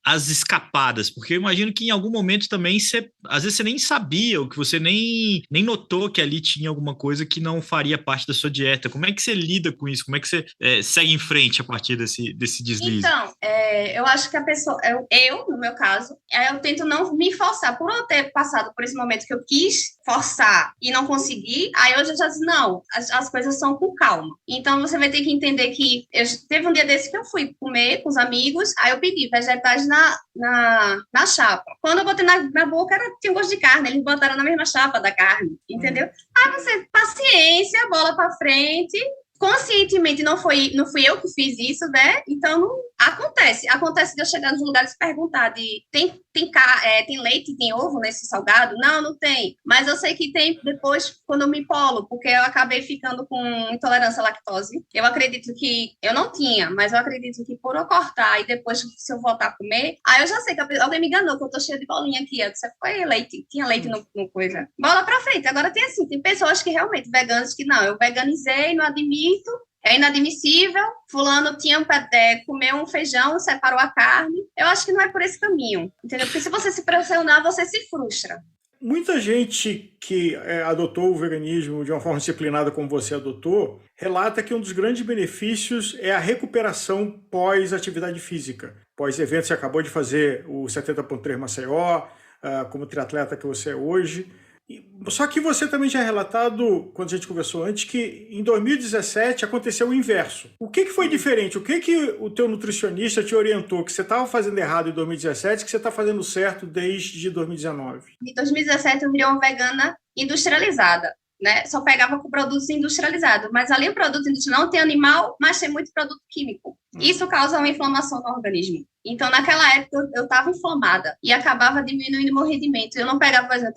as escapadas? Porque eu imagino que em algum momento também às vezes você nem sabia, ou que você nem notou que ali tinha alguma coisa que não faria parte da sua dieta. Como é que você lida com isso? Como é que você segue em frente a partir desse deslize? Então, eu acho que a pessoa, no meu caso, eu tento não me forçar. Por eu ter passado por esse momento que eu quis forçar e não consegui, aí hoje eu já disse, não, as coisas são com calma. Então, você vai ter que entender que teve um dia desse que eu fui comer com os amigos, aí eu pedi vegetais na chapa. Quando eu botei na boca, tinha um gosto de carne, eles botaram na mesma chapa da carne, entendeu? Aí você, paciência, bola pra frente. Conscientemente não fui eu que fiz isso, né? Então não acontece de eu chegar nos lugares e perguntar tem leite, tem ovo nesse salgado? Não tem. Mas eu sei que tem depois quando eu me empolo, porque eu acabei ficando com intolerância à lactose. Eu acredito que eu não tinha, mas eu acredito que por eu cortar e depois se eu voltar a comer, aí eu já sei que alguém me enganou, que eu tô cheia de bolinha aqui. Eu disse, foi leite, tinha leite no coisa. Bola pra frente. Agora tem pessoas que realmente, veganos que não, eu veganizei, não admito, restrito, é inadmissível, fulano tinha comeu um feijão, separou a carne. Eu acho que não é por esse caminho, entendeu? Porque se você se pressionar, você se frustra. Muita gente que adotou o veganismo de uma forma disciplinada como você adotou, relata que um dos grandes benefícios é a recuperação pós-atividade física. Pós-evento, você acabou de fazer o 70.3 Maceió, como triatleta que você é hoje. Só que você também já relatado, quando a gente conversou antes, que em 2017 aconteceu o inverso. O que foi diferente? O que o teu nutricionista te orientou que você estava fazendo errado em 2017 que você está fazendo certo desde 2019? Em 2017 eu virei uma vegana industrializada, né? Só pegava com produtos industrializados, mas ali o produto industrial não tem animal, mas tem muito produto químico. Isso causa uma inflamação no organismo. Então, naquela época, eu estava inflamada e acabava diminuindo o meu rendimento. Eu não pegava, por exemplo,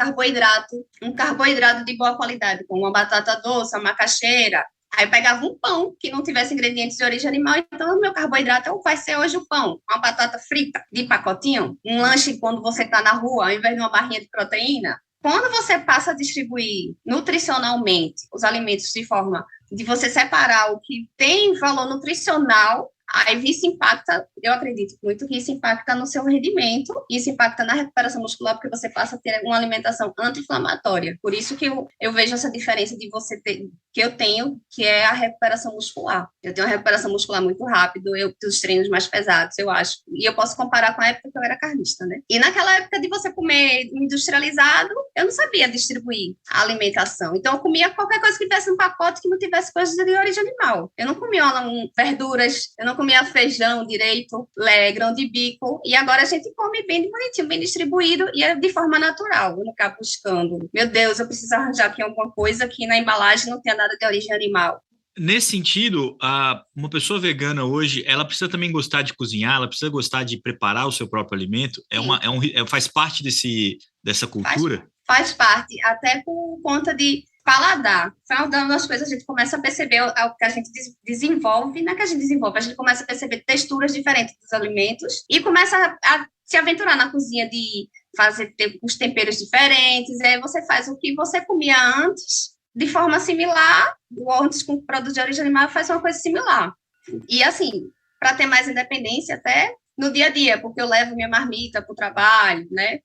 um carboidrato de boa qualidade, como uma batata doce, uma macaxeira. Aí eu pegava um pão que não tivesse ingredientes de origem animal, então o meu carboidrato vai ser hoje o pão. Uma batata frita de pacotinho, um lanche quando você está na rua, ao invés de uma barrinha de proteína. Quando você passa a distribuir nutricionalmente os alimentos de forma de você separar o que tem valor nutricional, aí isso impacta, eu acredito muito que isso impacta no seu rendimento, isso impacta na recuperação muscular, porque você passa a ter uma alimentação anti-inflamatória. Por isso que eu vejo essa diferença de você ter, que eu tenho, que é a recuperação muscular. Eu tenho uma recuperação muscular muito rápido, eu tenho os treinos mais pesados, eu acho. E eu posso comparar com a época que eu era carnista, né? E naquela época de você comer industrializado, eu não sabia distribuir a alimentação. Então, eu comia qualquer coisa que tivesse um pacote que não tivesse coisas de origem animal. Eu não comia verduras, eu não comia feijão direito, grão de bico, e agora a gente come bem bonitinho, bem distribuído, e é de forma natural, não ficar buscando. Meu Deus, eu preciso arranjar aqui alguma coisa que na embalagem não tenha nada de origem animal. Nesse sentido, uma pessoa vegana hoje, ela precisa também gostar de cozinhar, ela precisa gostar de preparar o seu próprio alimento, faz parte dessa cultura? Faz parte, até por conta de paladar. Foi uma das coisas que a gente começa a perceber, o que a gente desenvolve, não é que a gente desenvolve, a gente começa a perceber texturas diferentes dos alimentos e começa a se aventurar na cozinha de fazer os temperos diferentes, aí você faz o que você comia antes, de forma similar, ou antes com produto de origem animal, faz uma coisa similar. E assim, para ter mais independência até no dia a dia, porque eu levo minha marmita para o trabalho, né?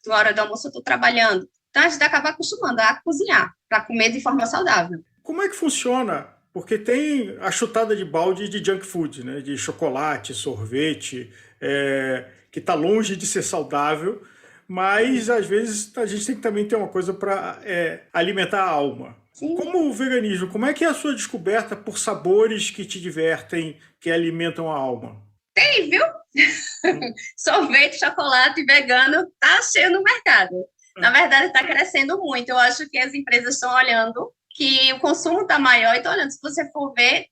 Na hora do almoço eu estou trabalhando. Então, a gente acaba acostumando a cozinhar para comer de forma saudável. Como é que funciona? Porque tem a chutada de balde de junk food, né? De chocolate, sorvete, que está longe de ser saudável, mas às vezes a gente tem que também ter uma coisa para alimentar a alma. Sim. Como o veganismo, como é que é a sua descoberta por sabores que te divertem, que alimentam a alma? Tem, viu? Sorvete, chocolate vegano tá cheio no mercado. Na verdade, está crescendo muito. Eu acho que as empresas estão olhando que o consumo está maior. Então, olhando, se você for ver,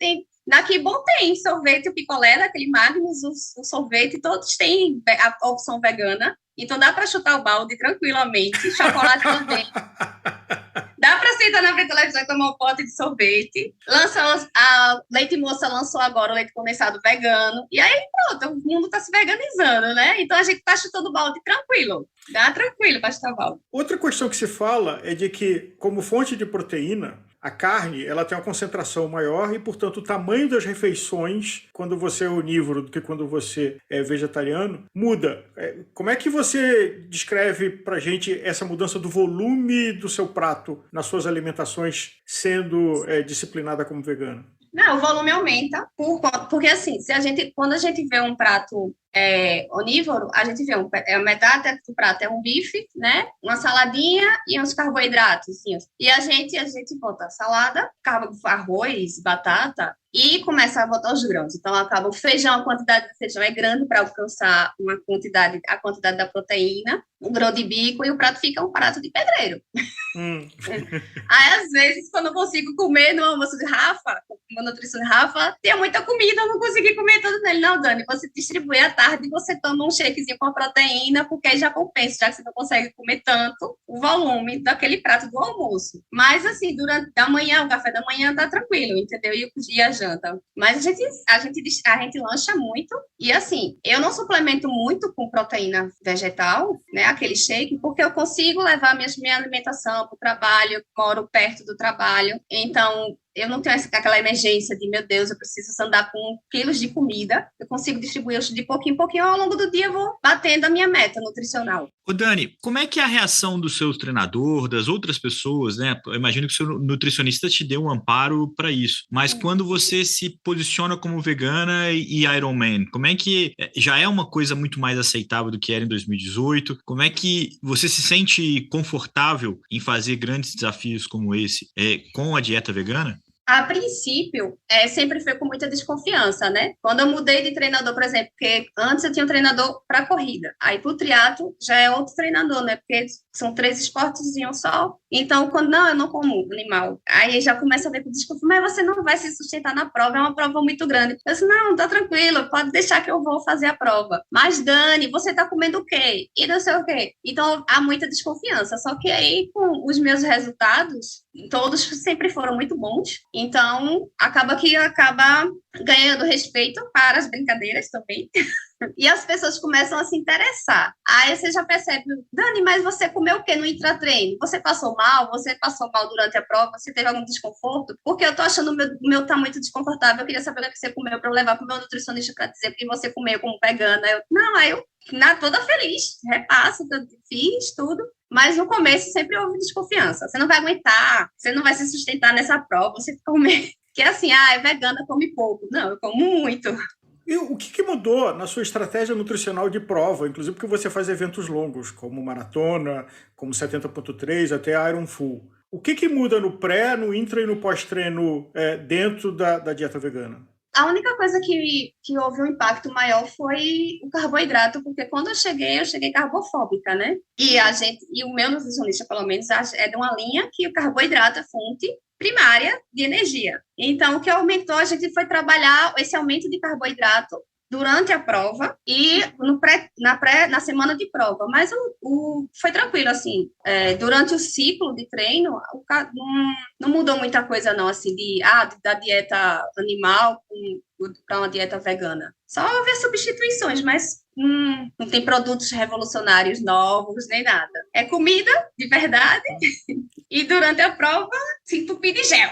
daqui bom tem sorvete, o picolé, daquele Magnus, o sorvete, todos têm a opção vegana. Então, dá para chutar o balde tranquilamente. Chocolate também. Dá para sentar na frente da televisão e tomar um pote de sorvete. A Leite Moça lançou agora o leite condensado vegano. E aí, pronto, o mundo está se veganizando, né? Então, a gente está chutando o balde tranquilo. Dá tranquilo para chutar o balde. Outra questão que se fala é de que, como fonte de proteína, a carne ela tem uma concentração maior e, portanto, o tamanho das refeições, quando você é onívoro do que quando você é vegetariano, muda. Como é que você descreve para a gente essa mudança do volume do seu prato nas suas alimentações, sendo disciplinada como vegana? Não, o volume aumenta, porque assim, quando a gente vê um prato onívoro, a gente vê metade do prato é um bife, né? Uma saladinha e uns carboidratos, assim. E a gente bota salada, arroz, batata, e começa a botar os grãos. Então, acaba o feijão, a quantidade de feijão é grande para alcançar a quantidade da proteína, um grão de bico, e o prato fica um prato de pedreiro. Aí, às vezes, quando eu consigo comer no almoço de Rafa, uma nutrição de Rafa, tem muita comida, eu não consegui comer tudo nele. Não, Dani, você distribui à tarde, você toma um shakezinho com a proteína, porque aí já compensa, já que você não consegue comer tanto o volume daquele prato do almoço. Mas, assim, durante a manhã, o café da manhã tá tranquilo, entendeu? E a janta. Mas a gente lancha muito. E, assim, eu não suplemento muito com proteína vegetal, né? Aquele shake, porque eu consigo levar minha alimentação para o trabalho, eu moro perto do trabalho. Então, eu não tenho aquela emergência de, meu Deus, eu preciso andar com quilos de comida, eu consigo distribuir de pouquinho em pouquinho, ao longo do dia eu vou batendo a minha meta nutricional. Ô Dani, como é que é a reação do seu treinador, das outras pessoas, né? Eu imagino que o seu nutricionista te deu um amparo para isso, mas quando você se posiciona como vegana e Ironman, como é que já é uma coisa muito mais aceitável do que era em 2018? Como é que você se sente confortável em fazer grandes desafios como esse com a dieta vegana? A princípio, sempre foi com muita desconfiança, né? Quando eu mudei de treinador, por exemplo, porque antes eu tinha um treinador para corrida, aí para o triatlo já é outro treinador, né? Porque são 3 esportes em um só. Então, quando eu não como animal, aí já começa a ver com desconfiança, mas você não vai se sustentar na prova, é uma prova muito grande. Eu disse, não, tá tranquilo, pode deixar que eu vou fazer a prova. Mas, Dani, você tá comendo o quê? E não sei o quê. Então, há muita desconfiança. Só que aí, com os meus resultados, todos sempre foram muito bons. Então, acaba ganhando respeito para as brincadeiras também. E as pessoas começam a se interessar. Aí você já percebe, Dani, mas você comeu o quê no intratreino? Você passou mal? Você passou mal durante a prova? Você teve algum desconforto? Porque eu tô achando o meu tá muito desconfortável. Eu queria saber o que você comeu para eu levar pro meu nutricionista para dizer que você comeu como vegana. Aí eu toda feliz, repasso, fiz tudo. Mas no começo sempre houve desconfiança. Você não vai aguentar, você não vai se sustentar nessa prova, você come. Que é assim, é vegana, come pouco. Não, eu como muito. E o que mudou na sua estratégia nutricional de prova, inclusive porque você faz eventos longos, como maratona, como 70.3, até Iron Full. O que muda no pré, no intra e no pós-treino dentro da dieta vegana? A única coisa que houve um impacto maior foi o carboidrato, porque quando eu cheguei carbofóbica, né? E o meu nutricionista, pelo menos, é de uma linha que o carboidrato é fonte primária de energia. Então, o que aumentou, a gente foi trabalhar esse aumento de carboidrato durante a prova e na semana de prova. Mas foi tranquilo, assim. Durante o ciclo de treino, não mudou muita coisa, não, assim, da dieta animal para uma dieta vegana. Só houve substituições, mas não tem produtos revolucionários novos, nem nada. É comida, de verdade, e durante a prova, se entupir de gel.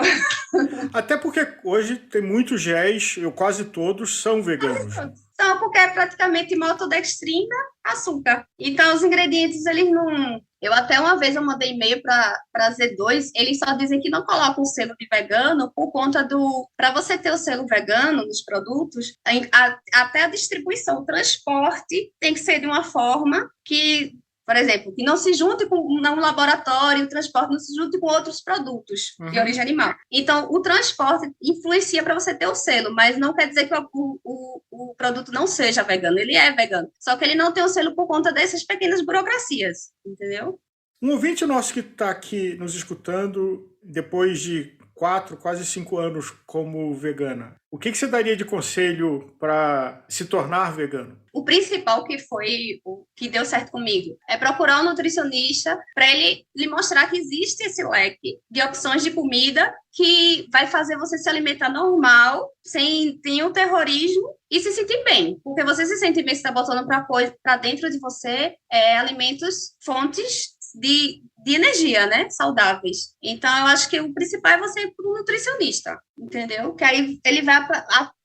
Até porque hoje tem muitos géis, quase todos são veganos. São porque é praticamente maltodextrina, açúcar. Então, os ingredientes, eles não... Até uma vez eu mandei e-mail para Z2, eles só dizem que não colocam o selo de vegano por conta para você ter o selo vegano nos produtos, até a distribuição, o transporte tem que ser de uma forma que, por exemplo, que não se junte com um laboratório, o transporte não se junte com outros produtos de origem animal. Então, o transporte influencia para você ter o selo, mas não quer dizer que o produto não seja vegano. Ele é vegano, só que ele não tem o selo por conta dessas pequenas burocracias, entendeu? Um ouvinte nosso que está aqui nos escutando, depois de 4, quase 5 anos como vegana, o que você daria de conselho para se tornar vegano? O principal que foi o que deu certo comigo é procurar um nutricionista para ele lhe mostrar que existe esse leque de opções de comida que vai fazer você se alimentar normal, sem nenhum terrorismo e se sentir bem. Porque você se sente bem se está botando para dentro de você alimentos, fontes de energia, né? Saudáveis. Então, eu acho que o principal é você ir para um nutricionista, entendeu? Que aí ele vai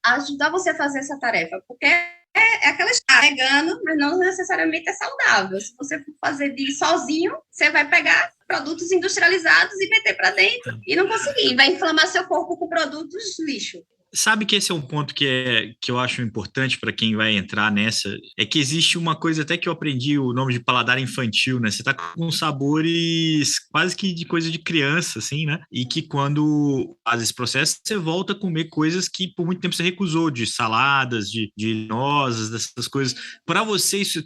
ajudar você a fazer essa tarefa, porque é aquela vegano, mas não necessariamente é saudável. Se você for fazer sozinho, você vai pegar produtos industrializados e meter para dentro e não conseguir. Vai inflamar seu corpo com produtos lixo. Sabe que esse é um ponto que eu acho importante para quem vai entrar nessa, é que existe uma coisa até que eu aprendi, o nome de paladar infantil, né? Você tá com sabores quase que de coisa de criança, assim, né? E que quando faz esse processo, você volta a comer coisas que por muito tempo você recusou, de saladas, de nozes, dessas coisas. Para você, isso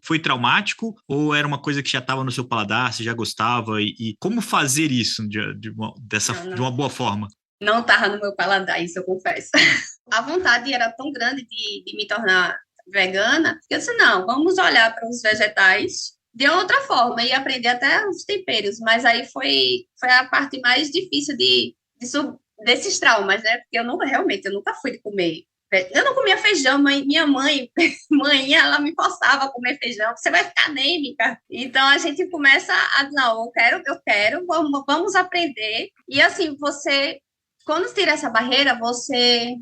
foi traumático ou era uma coisa que já estava no seu paladar, você já gostava? E como fazer isso de uma boa forma? Não estava no meu paladar, isso eu confesso. A vontade era tão grande de me tornar vegana, que eu disse, não, vamos olhar para os vegetais de outra forma e aprender até os temperos. Mas aí foi a parte mais difícil desses traumas, né? Porque eu nunca fui de comer Eu não comia feijão, minha mãe, ela me forçava a comer feijão, você vai ficar anêmica. Então, a gente começa a dizer, não, eu quero, vamos aprender. E, assim, quando tira essa barreira, você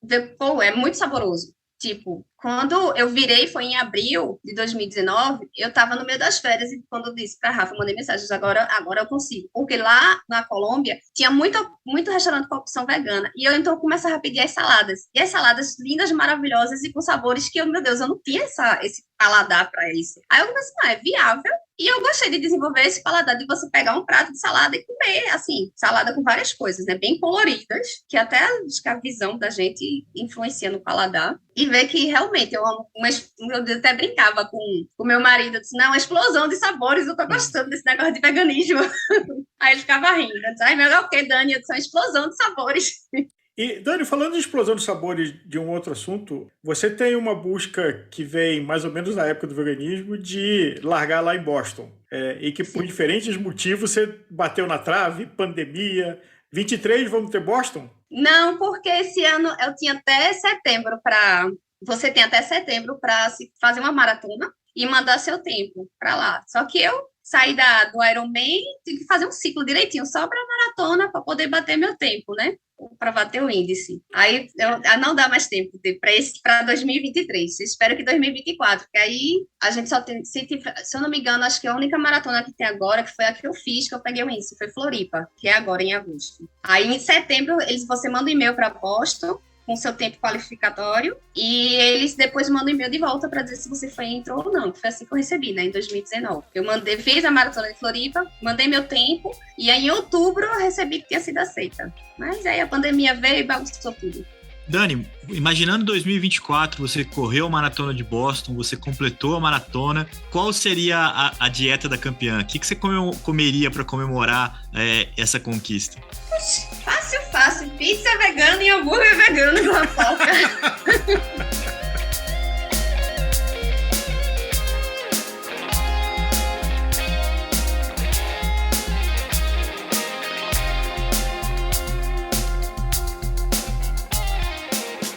vê, pô, é muito saboroso. Tipo, quando eu virei, foi em abril de 2019, eu estava no meio das férias e quando eu disse para a Rafa, eu mandei mensagens, agora eu consigo. Porque lá na Colômbia tinha muito restaurante com opção vegana. E eu então começava a pedir as saladas. E as saladas lindas, maravilhosas e com sabores que, meu Deus, eu não tinha esse paladar para isso. Aí eu comecei, é viável. E eu gostei de desenvolver esse paladar de você pegar um prato de salada e comer, assim, salada com várias coisas, né? Bem coloridas, que até acho que a visão da gente influencia no paladar. E ver que realmente eu amo, eu até brincava com o meu marido, eu disse, não, uma explosão de sabores, eu tô gostando desse negócio de veganismo. Aí ele ficava rindo, eu disse, ai, meu, é o quê, Dani? Eu disse, uma explosão de sabores. E, Dani, falando de explosão de sabores de um outro assunto, você tem uma busca que vem mais ou menos na época do veganismo de largar lá em Boston. E que por diferentes motivos você bateu na trave, pandemia. 23, vamos ter Boston? Não, porque esse ano eu tinha até setembro para... Você tem até setembro para fazer uma maratona e mandar seu tempo para lá. Só que eu saí do Ironman, tive que fazer um ciclo direitinho, só para maratona, para poder bater meu tempo, né? Para bater o índice. Aí não dá mais tempo para 2023. Espero que 2024, porque aí a gente só tem, se eu não me engano, acho que a única maratona que tem agora, que foi a que eu fiz, que eu peguei o índice, foi Floripa, que é agora em agosto. Aí em setembro, você manda um e-mail para Boston com seu tempo qualificatório, e eles depois mandam e-mail de volta para dizer se você entrou ou não, que foi assim que eu recebi, né, em 2019. Eu fiz a maratona de Floripa, mandei meu tempo, e aí em outubro eu recebi que tinha sido aceita. Mas aí a pandemia veio e bagunçou tudo. Dani, imaginando 2024, você correu a maratona de Boston, você completou a maratona, qual seria a dieta da campeã? O que você comeria para comemorar essa conquista? Fácil. Pizza vegana e hambúrguer vegano com a foca.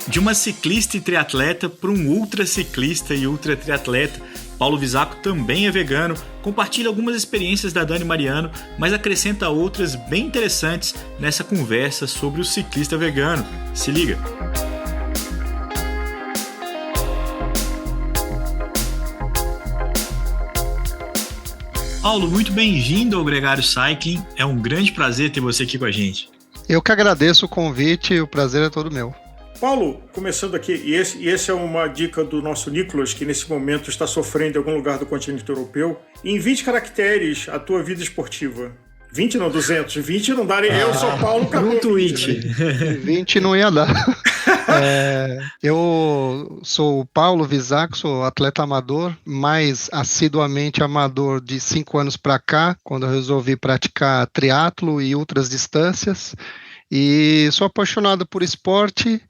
De uma ciclista e triatleta para um ultraciclista e ultratriatleta, Paulo Visaco também é vegano, compartilha algumas experiências da Dani Mariano, mas acrescenta outras bem interessantes nessa conversa sobre o ciclista vegano. Se liga! Paulo, muito bem-vindo ao Gregário Cycling. É um grande prazer ter você aqui com a gente. Eu que agradeço o convite, o prazer é todo meu. Paulo, começando aqui, e esse é uma dica do nosso Nicolas, que nesse momento está sofrendo em algum lugar do continente europeu. Em 20 caracteres, a tua vida esportiva. 20 não, 200. 20 não dá, eu sou Paulo, acabou. Um tweet. 20 não ia dar. Eu sou o Paulo Visaco, sou atleta amador, mais assiduamente amador de 5 anos para cá, quando eu resolvi praticar triatlo e outras distâncias. E sou apaixonado por esporte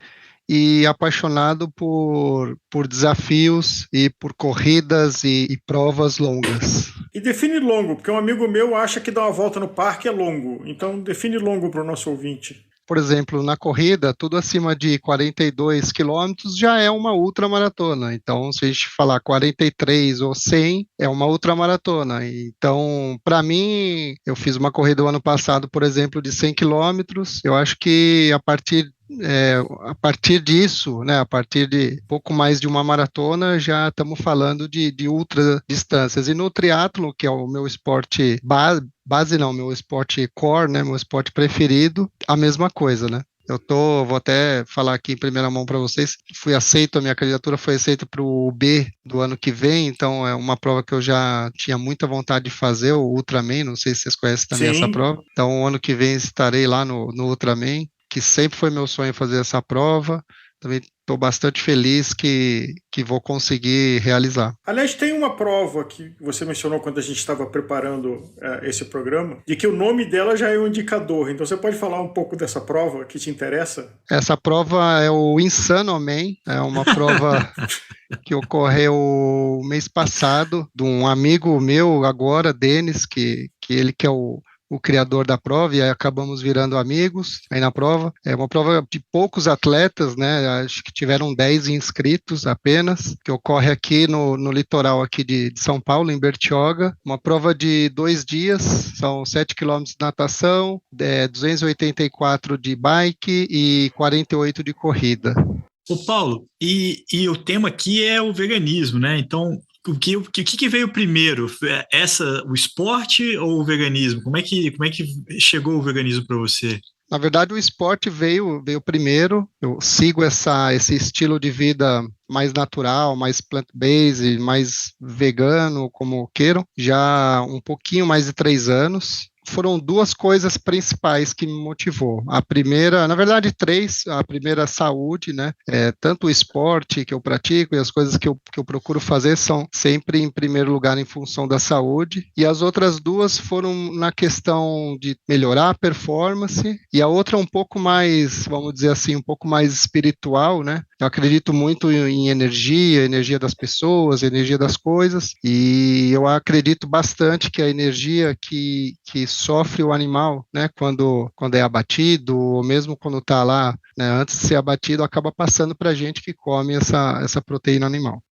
e apaixonado por desafios e por corridas e provas longas. E define longo, porque um amigo meu acha que dar uma volta no parque é longo. Então define longo para o nosso ouvinte. Por exemplo, na corrida, tudo acima de 42 quilômetros já é uma ultramaratona. Então, se a gente falar 43 ou 100, é uma ultramaratona. Então, para mim, eu fiz uma corrida o ano passado, por exemplo, de 100 quilômetros. Eu acho que a partir disso, né, a partir de pouco mais de uma maratona, já estamos falando de ultra distâncias. E no triatlo, que é o meu esporte meu esporte core, né, meu esporte preferido, a mesma coisa, né? Vou até falar aqui em primeira mão para vocês, a minha candidatura foi aceita para o UB do ano que vem, então é uma prova que eu já tinha muita vontade de fazer, o Ultraman, não sei se vocês conhecem também. Sim. Essa prova. Então, o ano que vem estarei lá no Ultraman, que sempre foi meu sonho fazer essa prova. Também estou bastante feliz que vou conseguir realizar. Aliás, tem uma prova que você mencionou quando a gente estava preparando esse programa, de que o nome dela já é um indicador. Então, você pode falar um pouco dessa prova que te interessa? Essa prova é o Insanoman, é uma prova que ocorreu mês passado, de um amigo meu agora, Denis, que ele que é o o criador da prova, e aí acabamos virando amigos aí na prova. É uma prova de poucos atletas, né? Acho que tiveram 10 inscritos apenas, que ocorre aqui no litoral aqui de São Paulo, em Bertioga. Uma prova de 2 dias, são 7 quilômetros de natação, 284 de bike e 48 de corrida. Ô Paulo, e o tema aqui é o veganismo, né? Então, o que veio primeiro? O esporte ou o veganismo? Como é que chegou o veganismo para você? Na verdade, o esporte veio primeiro. Eu sigo esse estilo de vida mais natural, mais plant-based, mais vegano, como queiram, já há um pouquinho mais de 3 anos. Foram 2 coisas principais que me motivou. A primeira, na verdade 3, a primeira, saúde, né? Tanto o esporte que eu pratico e as coisas que eu procuro fazer são sempre em primeiro lugar em função da saúde, e as outras 2 foram na questão de melhorar a performance, e a outra um pouco mais, vamos dizer assim, um pouco mais espiritual, né? Eu acredito muito em energia das pessoas, energia das coisas, e eu acredito bastante que a energia que sofre o animal, né, quando é abatido, ou mesmo quando está lá, né, antes de ser abatido, acaba passando para a gente que come essa proteína animal.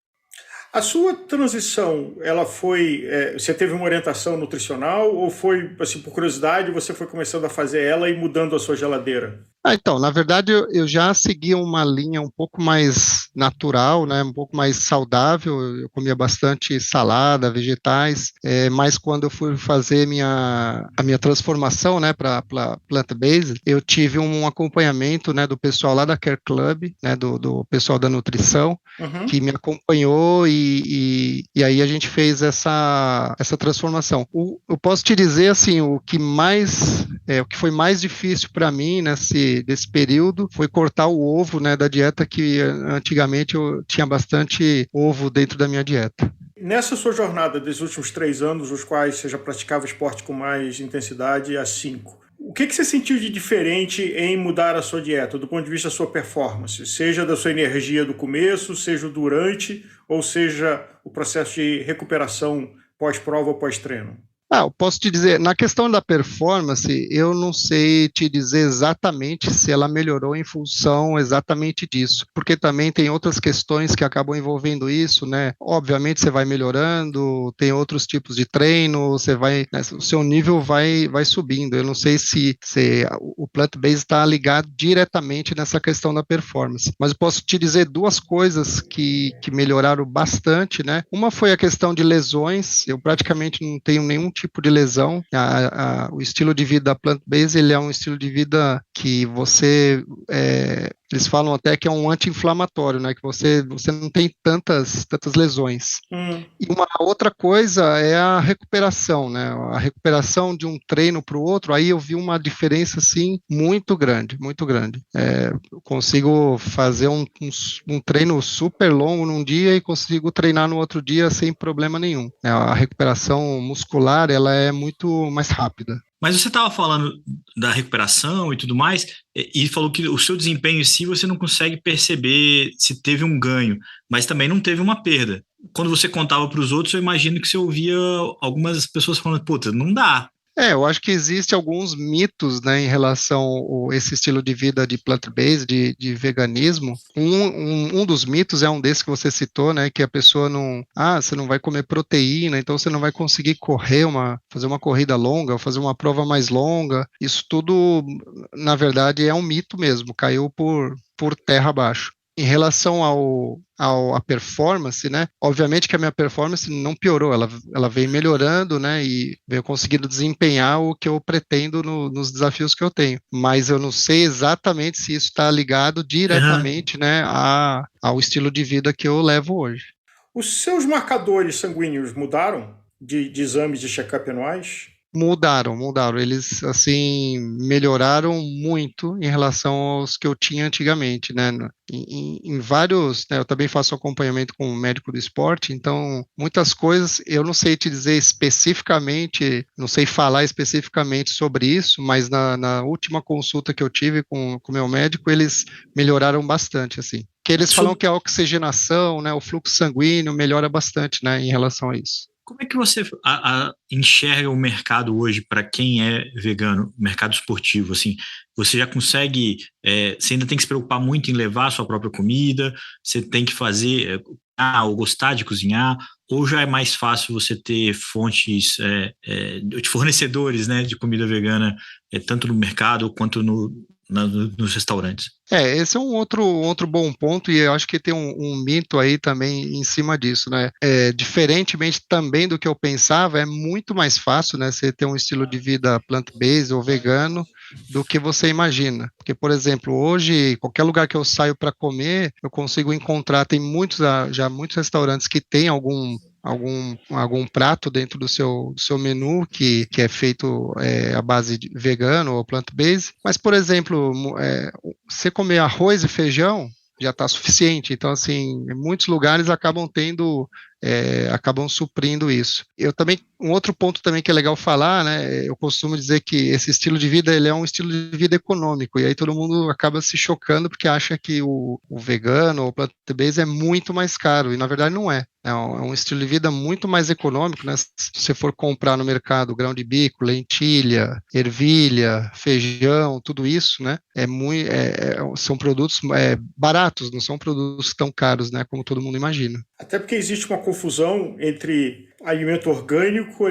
A sua transição, ela foi, você teve uma orientação nutricional ou foi, assim, por curiosidade, você foi começando a fazer ela e mudando a sua geladeira? Então, na verdade, eu já seguia uma linha um pouco mais natural, né, um pouco mais saudável. Eu comia bastante salada, vegetais, mas quando eu fui fazer a minha transformação, né, para plant-based, eu tive um acompanhamento, né, do pessoal lá da Care Club, né, do pessoal da nutrição, que me acompanhou, e aí a gente fez essa transformação. Eu posso te dizer, assim, o que foi mais difícil para mim desse período foi cortar o ovo, né, da dieta, que antigamente eu tinha bastante ovo dentro da minha dieta. Nessa sua jornada dos últimos 3 anos, os quais você já praticava esporte com mais intensidade, há 5, o que você sentiu de diferente em mudar a sua dieta, do ponto de vista da sua performance? Seja da sua energia do começo, seja o durante, ou seja o processo de recuperação pós-prova ou pós-treino? Eu posso te dizer, na questão da performance, eu não sei te dizer exatamente se ela melhorou em função exatamente disso, porque também tem outras questões que acabam envolvendo isso, né? Obviamente você vai melhorando, tem outros tipos de treino, você vai, né, o seu nível vai subindo. Eu não sei se o plant-based está ligado diretamente nessa questão da performance, mas eu posso te dizer 2 coisas que melhoraram bastante, né? Uma foi a questão de lesões. Eu praticamente não tenho nenhum tipo de lesão. O estilo de vida plant-based, ele é um estilo de vida que você, eles falam até que é um anti-inflamatório, né, que você não tem tantas lesões. E uma outra coisa é a recuperação, né, a recuperação de um treino para o outro. Aí eu vi uma diferença, assim, muito grande, muito grande. Eu consigo fazer um treino super longo num dia e consigo treinar no outro dia sem problema nenhum. A recuperação muscular, ela é muito mais rápida. Mas você estava falando da recuperação e tudo mais, e falou que o seu desempenho em si você não consegue perceber se teve um ganho, mas também não teve uma perda. Quando você contava para os outros, eu imagino que você ouvia algumas pessoas falando, puta, não dá. Eu acho que existe alguns mitos, né, em relação a esse estilo de vida de plant-based, de veganismo. Um dos mitos é um desses que você citou, né, que a pessoa você não vai comer proteína, então você não vai conseguir fazer uma corrida longa, ou fazer uma prova mais longa. Isso tudo, na verdade, é um mito mesmo, caiu por terra abaixo. Em relação à performance, né? Obviamente que a minha performance não piorou, ela veio melhorando, né? E veio conseguindo desempenhar o que eu pretendo nos desafios que eu tenho. Mas eu não sei exatamente se isso está ligado diretamente, né, ao estilo de vida que eu levo hoje. Os seus marcadores sanguíneos mudaram de exames de check-up anuais? Mudaram. Eles, assim, melhoraram muito em relação aos que eu tinha antigamente, né? Em vários, né, eu também faço acompanhamento com o médico do esporte, então muitas coisas eu não sei te dizer especificamente, não sei falar especificamente sobre isso, mas na última consulta que eu tive com o meu médico, eles melhoraram bastante, assim. Que eles falam que a oxigenação, né, o fluxo sanguíneo melhora bastante, né, em relação a isso. Como é que você enxerga o mercado hoje para quem é vegano, mercado esportivo? Assim, você já consegue, você ainda tem que se preocupar muito em levar a sua própria comida, você tem que fazer, ou gostar de cozinhar, ou já é mais fácil você ter fontes de fornecedores, né, de comida vegana, tanto no mercado quanto nos restaurantes? Esse é um outro bom ponto, e eu acho que tem um mito aí também em cima disso, né? Diferentemente também do que eu pensava, é muito mais fácil, né, você ter um estilo de vida plant-based ou vegano do que você imagina. Porque, por exemplo, hoje, qualquer lugar que eu saio para comer, eu consigo encontrar, tem muitos restaurantes que têm algum prato dentro do seu menu que é feito à base de vegano ou plant-based, mas, por exemplo, você comer arroz e feijão já está suficiente. Então, assim, muitos lugares acabam suprindo isso. Eu também, um outro ponto também que é legal falar, né, eu costumo dizer que esse estilo de vida, ele é um estilo de vida econômico, e aí todo mundo acaba se chocando porque acha que o vegano ou o plant-based é muito mais caro, e na verdade não é. É um estilo de vida muito mais econômico, né? Se você for comprar no mercado grão de bico, lentilha, ervilha, feijão, tudo isso, né? São produtos baratos, não são produtos tão caros, né? Como todo mundo imagina. Até porque existe uma confusão entre alimento orgânico,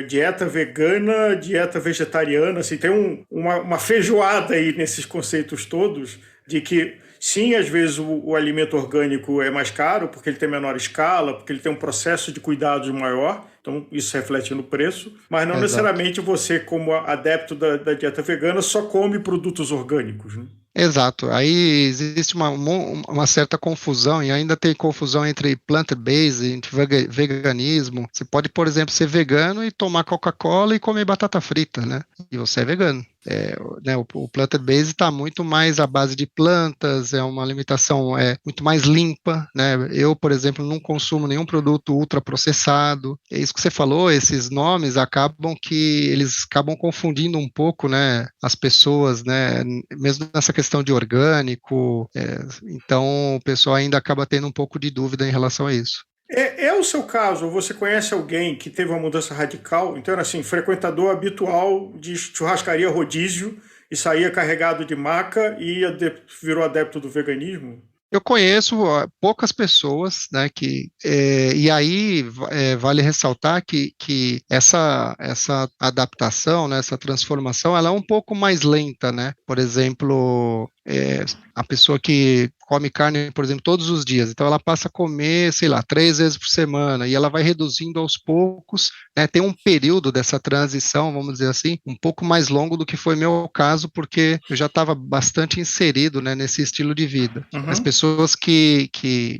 dieta vegana, dieta vegetariana, assim, tem uma feijoada aí nesses conceitos todos de que sim, às vezes o alimento orgânico é mais caro porque ele tem menor escala, porque ele tem um processo de cuidados maior, então isso reflete no preço, mas não necessariamente você, como adepto da dieta vegana, só come produtos orgânicos, né? Exato, aí existe uma certa confusão, e ainda tem confusão entre plant-based, entre veganismo. Você pode, por exemplo, ser vegano e tomar Coca-Cola e comer batata frita, né? E você é vegano. O plant-based está muito mais à base de plantas, é uma alimentação muito mais limpa, né? Eu, por exemplo, não consumo nenhum produto ultraprocessado. É isso que você falou, esses nomes eles acabam confundindo um pouco, né, as pessoas, né, mesmo nessa questão de orgânico, então o pessoal ainda acaba tendo um pouco de dúvida em relação a isso. É o seu caso, ou você conhece alguém que teve uma mudança radical, então era assim, frequentador habitual de churrascaria rodízio e saía carregado de maca e virou adepto do veganismo? Eu conheço poucas pessoas, né, e aí vale ressaltar que essa adaptação, né, essa transformação, ela é um pouco mais lenta, né? Por exemplo, a pessoa que come carne, por exemplo, todos os dias, então ela passa a comer, 3 vezes por semana, e ela vai reduzindo aos poucos, né? Tem um período dessa transição, vamos dizer assim, um pouco mais longo do que foi meu caso, porque eu já estava bastante inserido, né, nesse estilo de vida. Uhum. As pessoas que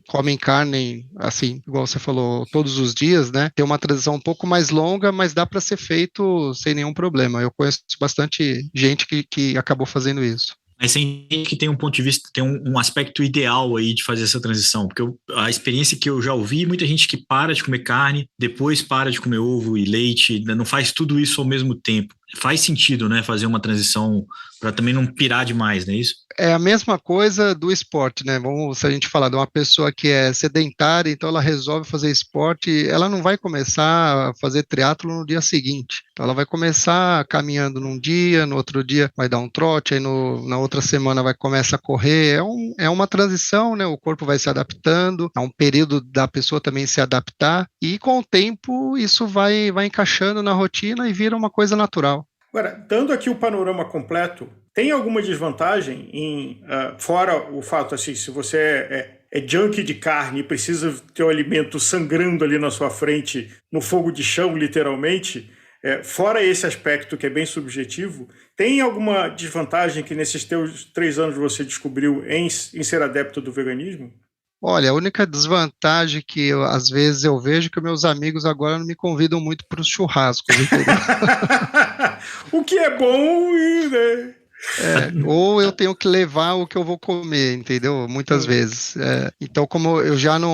comem carne, assim, igual você falou, todos os dias, né, tem uma transição um pouco mais longa, mas dá para ser feito sem nenhum problema. Eu conheço bastante gente que acabou fazendo isso. Mas tem gente que tem um ponto de vista, tem um aspecto ideal aí de fazer essa transição, porque a experiência que eu já ouvi, muita gente que para de comer carne, depois para de comer ovo e leite, não faz tudo isso ao mesmo tempo. Faz sentido, né, fazer uma transição para também não pirar demais, não é isso? É a mesma coisa do esporte, né? Se a gente falar de uma pessoa que é sedentária, então ela resolve fazer esporte, ela não vai começar a fazer triatlo no dia seguinte. Então ela vai começar caminhando num dia, no outro dia vai dar um trote, aí na outra semana vai começar a correr. É uma transição, né? O corpo vai se adaptando, é um período da pessoa também se adaptar, e com o tempo isso vai encaixando na rotina e vira uma coisa natural. Agora, dando aqui o panorama completo, tem alguma desvantagem fora o fato, assim, se você é junkie de carne e precisa ter o alimento sangrando ali na sua frente, no fogo de chão, literalmente, fora esse aspecto que é bem subjetivo, tem alguma desvantagem que nesses teus 3 anos você descobriu em ser adepto do veganismo? Olha, a única desvantagem que às vezes eu vejo é que meus amigos agora não me convidam muito para os churrascos, entendeu? O que é bom e... né? Ou eu tenho que levar o que eu vou comer, entendeu? Muitas vezes. Então, como eu já não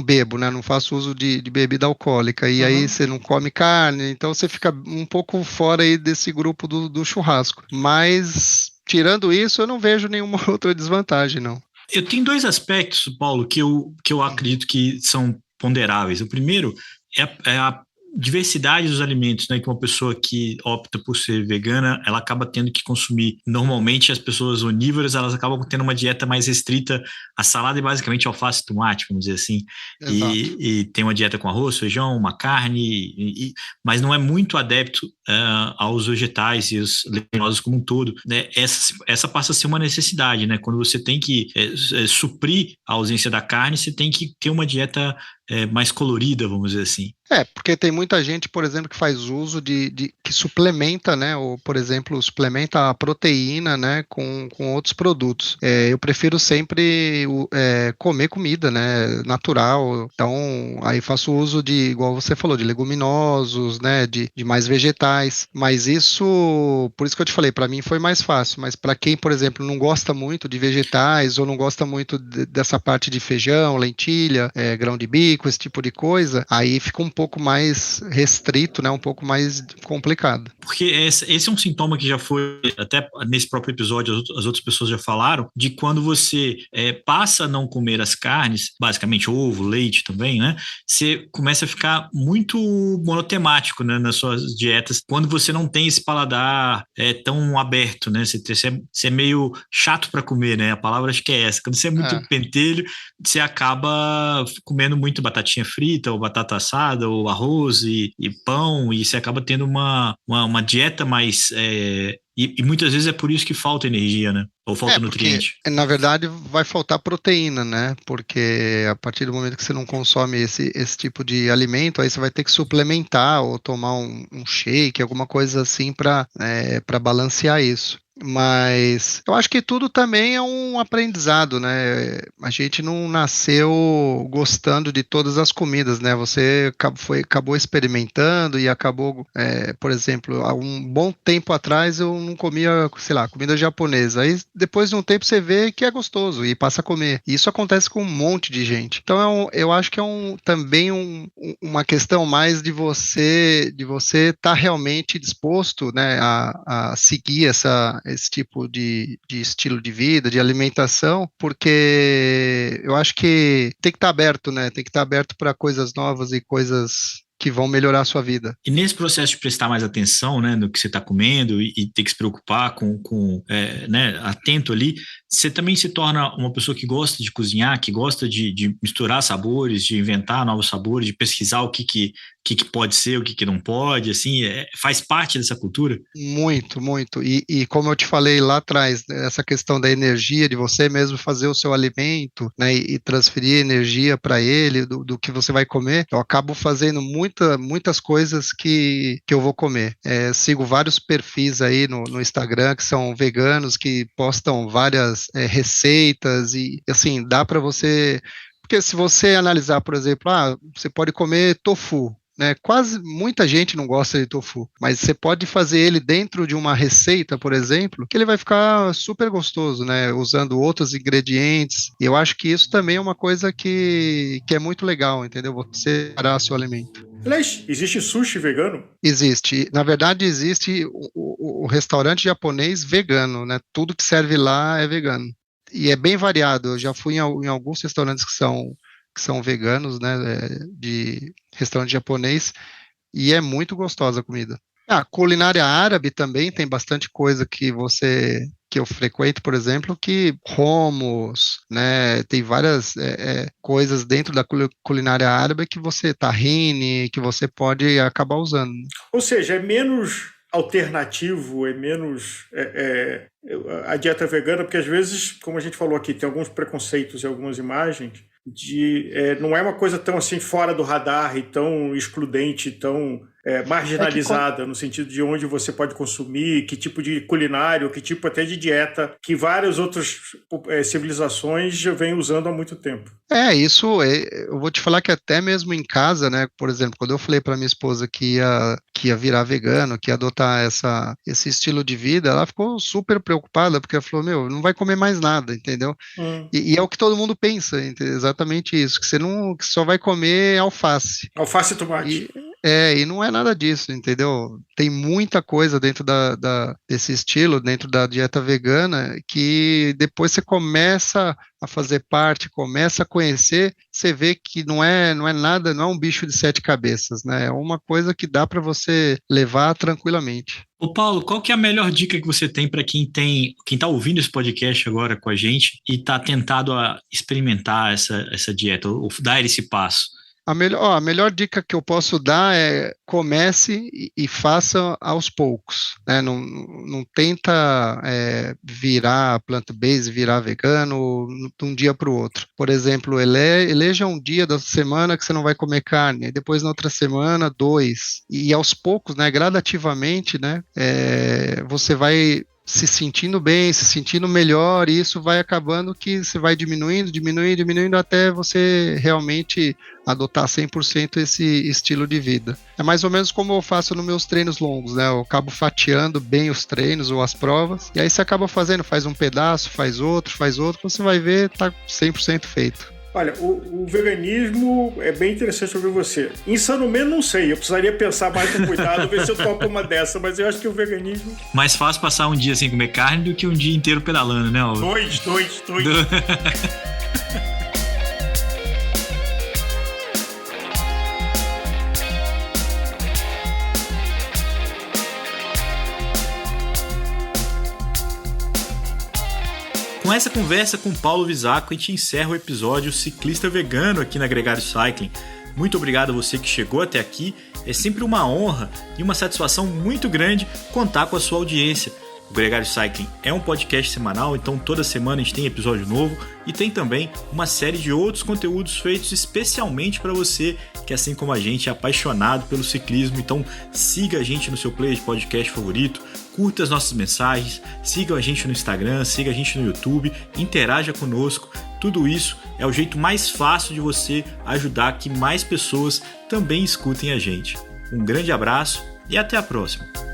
bebo, né? Não faço uso de bebida alcoólica, e aí você não come carne, então você fica um pouco fora aí desse grupo do churrasco. Mas, tirando isso, eu não vejo nenhuma outra desvantagem, não. Eu tenho 2 aspectos, Paulo, que eu acredito que são ponderáveis. O primeiro é a diversidade dos alimentos, né, que uma pessoa que opta por ser vegana, ela acaba tendo que consumir. Normalmente as pessoas onívoras, elas acabam tendo uma dieta mais restrita a salada e basicamente alface e tomate, vamos dizer assim. E tem uma dieta com arroz, feijão, uma carne, mas não é muito adepto aos vegetais e os leguminosos como um todo, né? Essa passa a ser uma necessidade, né? Quando você tem que suprir a ausência da carne, você tem que ter uma dieta mais colorida, vamos dizer assim. Porque tem muita gente, por exemplo, que faz uso que suplementa, né, ou, por exemplo, suplementa a proteína, né, com outros produtos. Eu prefiro sempre comer comida, né, natural. Então, aí faço uso de, igual você falou, de leguminosos, né, de mais vegetais. Mas isso, por isso que eu te falei, para mim foi mais fácil. Mas para quem, por exemplo, não gosta muito de vegetais ou não gosta muito dessa parte de feijão, lentilha, grão de bico, esse tipo de coisa, aí fica um pouco mais restrito, né, um pouco mais complicado. Porque esse é um sintoma que já foi, até nesse próprio episódio, as outras pessoas já falaram, de quando você passa a não comer as carnes, basicamente ovo, leite também, né, você começa a ficar muito monotemático, né, nas suas dietas, quando você não tem esse paladar tão aberto, né, você é meio chato para comer, né, a palavra acho que é essa, quando você é muito pentelho, você acaba comendo muito batatinha frita, ou batata assada, ou arroz e pão, e você acaba tendo uma dieta mais... E muitas vezes é por isso que falta energia, né? Ou falta nutriente. Porque, na verdade, vai faltar proteína, né? Porque a partir do momento que você não consome esse tipo de alimento, aí você vai ter que suplementar ou tomar um shake, alguma coisa assim para balancear isso. Mas eu acho que tudo também é um aprendizado, né? A gente não nasceu gostando de todas as comidas, né? Você acabou experimentando e acabou, por exemplo, há um bom tempo atrás eu não comia, sei lá, comida japonesa. Aí depois de um tempo você vê que é gostoso e passa a comer. E isso acontece com um monte de gente. Então eu acho que também uma questão mais de você estar realmente disposto, né, a seguir esse tipo de estilo de vida, de alimentação, porque eu acho que tem que estar aberto, né? Tem que estar aberto para coisas novas e coisas que vão melhorar a sua vida. E nesse processo de prestar mais atenção, né, no que você está comendo e ter que se preocupar né, atento ali, você também se torna uma pessoa que gosta de cozinhar, que gosta de misturar sabores, de inventar novos sabores, de pesquisar o que pode ser, o que não pode, assim, faz parte dessa cultura? Muito, muito. E como eu te falei lá atrás, essa questão da energia, de você mesmo fazer o seu alimento, né, e transferir energia para ele, do que você vai comer, eu acabo fazendo muitas coisas que eu vou comer. Sigo vários perfis aí no Instagram que são veganos, que postam várias receitas e, assim, dá para você... Porque se você analisar, por exemplo, você pode comer tofu, né? Muita gente não gosta de tofu, mas você pode fazer ele dentro de uma receita, por exemplo, que ele vai ficar super gostoso, né? Usando outros ingredientes. E eu acho que isso também é uma coisa que é muito legal, entendeu? Você preparar seu alimento. Aliás, existe sushi vegano? Existe. Na verdade, existe o restaurante japonês vegano, né? Tudo que serve lá é vegano. E é bem variado. Eu já fui em alguns restaurantes que são veganos, né? De restaurante japonês. E é muito gostosa a comida. A culinária árabe também tem bastante coisa que eu frequento, por exemplo, que hummus, né, tem várias coisas dentro da culinária árabe que tahine, que você pode acabar usando. Ou seja, é menos alternativo, é menos a dieta vegana, porque às vezes, como a gente falou aqui, tem alguns preconceitos e algumas imagens não é uma coisa tão assim fora do radar e tão excludente, tão marginalizada, no sentido de onde você pode consumir, que tipo de culinário, que tipo até de dieta, que várias outras civilizações já vêm usando há muito tempo. Eu vou te falar que até mesmo em casa, né, por exemplo, quando eu falei para minha esposa que ia virar vegano, que ia adotar esse estilo de vida, ela ficou super preocupada, porque ela falou, não vai comer mais nada, entendeu? E é o que todo mundo pensa, exatamente isso, que você que só vai comer alface. Alface e tomate. E não é nada disso, entendeu? Tem muita coisa dentro desse estilo, dentro da dieta vegana, que depois você começa a fazer parte, começa a conhecer, você vê que não é nada, não é um bicho de 7 cabeças, né? É uma coisa que dá para você levar tranquilamente. Ô Paulo, qual que é a melhor dica que você tem para quem está ouvindo esse podcast agora com a gente e está tentado a experimentar essa dieta, ou dar esse passo? A melhor dica que eu posso dar é comece e faça aos poucos, né? Não tenta virar plant-based, virar vegano de um dia para o outro. Por exemplo, eleja um dia da semana que você não vai comer carne, depois na outra semana 2, e aos poucos, né, gradativamente, né, você vai se sentindo bem, se sentindo melhor, e isso vai acabando que você vai diminuindo até você realmente adotar 100% esse estilo de vida. É mais ou menos como eu faço nos meus treinos longos, né? Eu acabo fatiando bem os treinos ou as provas, e aí você acaba faz um pedaço, faz outro, você vai ver, tá 100% feito. Olha, o veganismo é bem interessante ouvir você. Insanamente não sei, eu precisaria pensar mais com cuidado, ver se eu topo uma dessa, mas eu acho que o veganismo... Mais fácil passar um dia sem comer carne do que um dia inteiro pedalando, né? Dois. Com essa conversa com Paulo Visaco, a gente encerra o episódio Ciclista Vegano aqui na Gregário Cycling. Muito obrigado a você que chegou até aqui. É sempre uma honra e uma satisfação muito grande contar com a sua audiência. O Gregário Cycling é um podcast semanal, então toda semana a gente tem episódio novo e tem também uma série de outros conteúdos feitos especialmente para você que, assim como a gente, é apaixonado pelo ciclismo. Então siga a gente no seu player de podcast favorito, curta as nossas mensagens, siga a gente no Instagram, siga a gente no YouTube, interaja conosco. Tudo isso é o jeito mais fácil de você ajudar que mais pessoas também escutem a gente. Um grande abraço e até a próxima!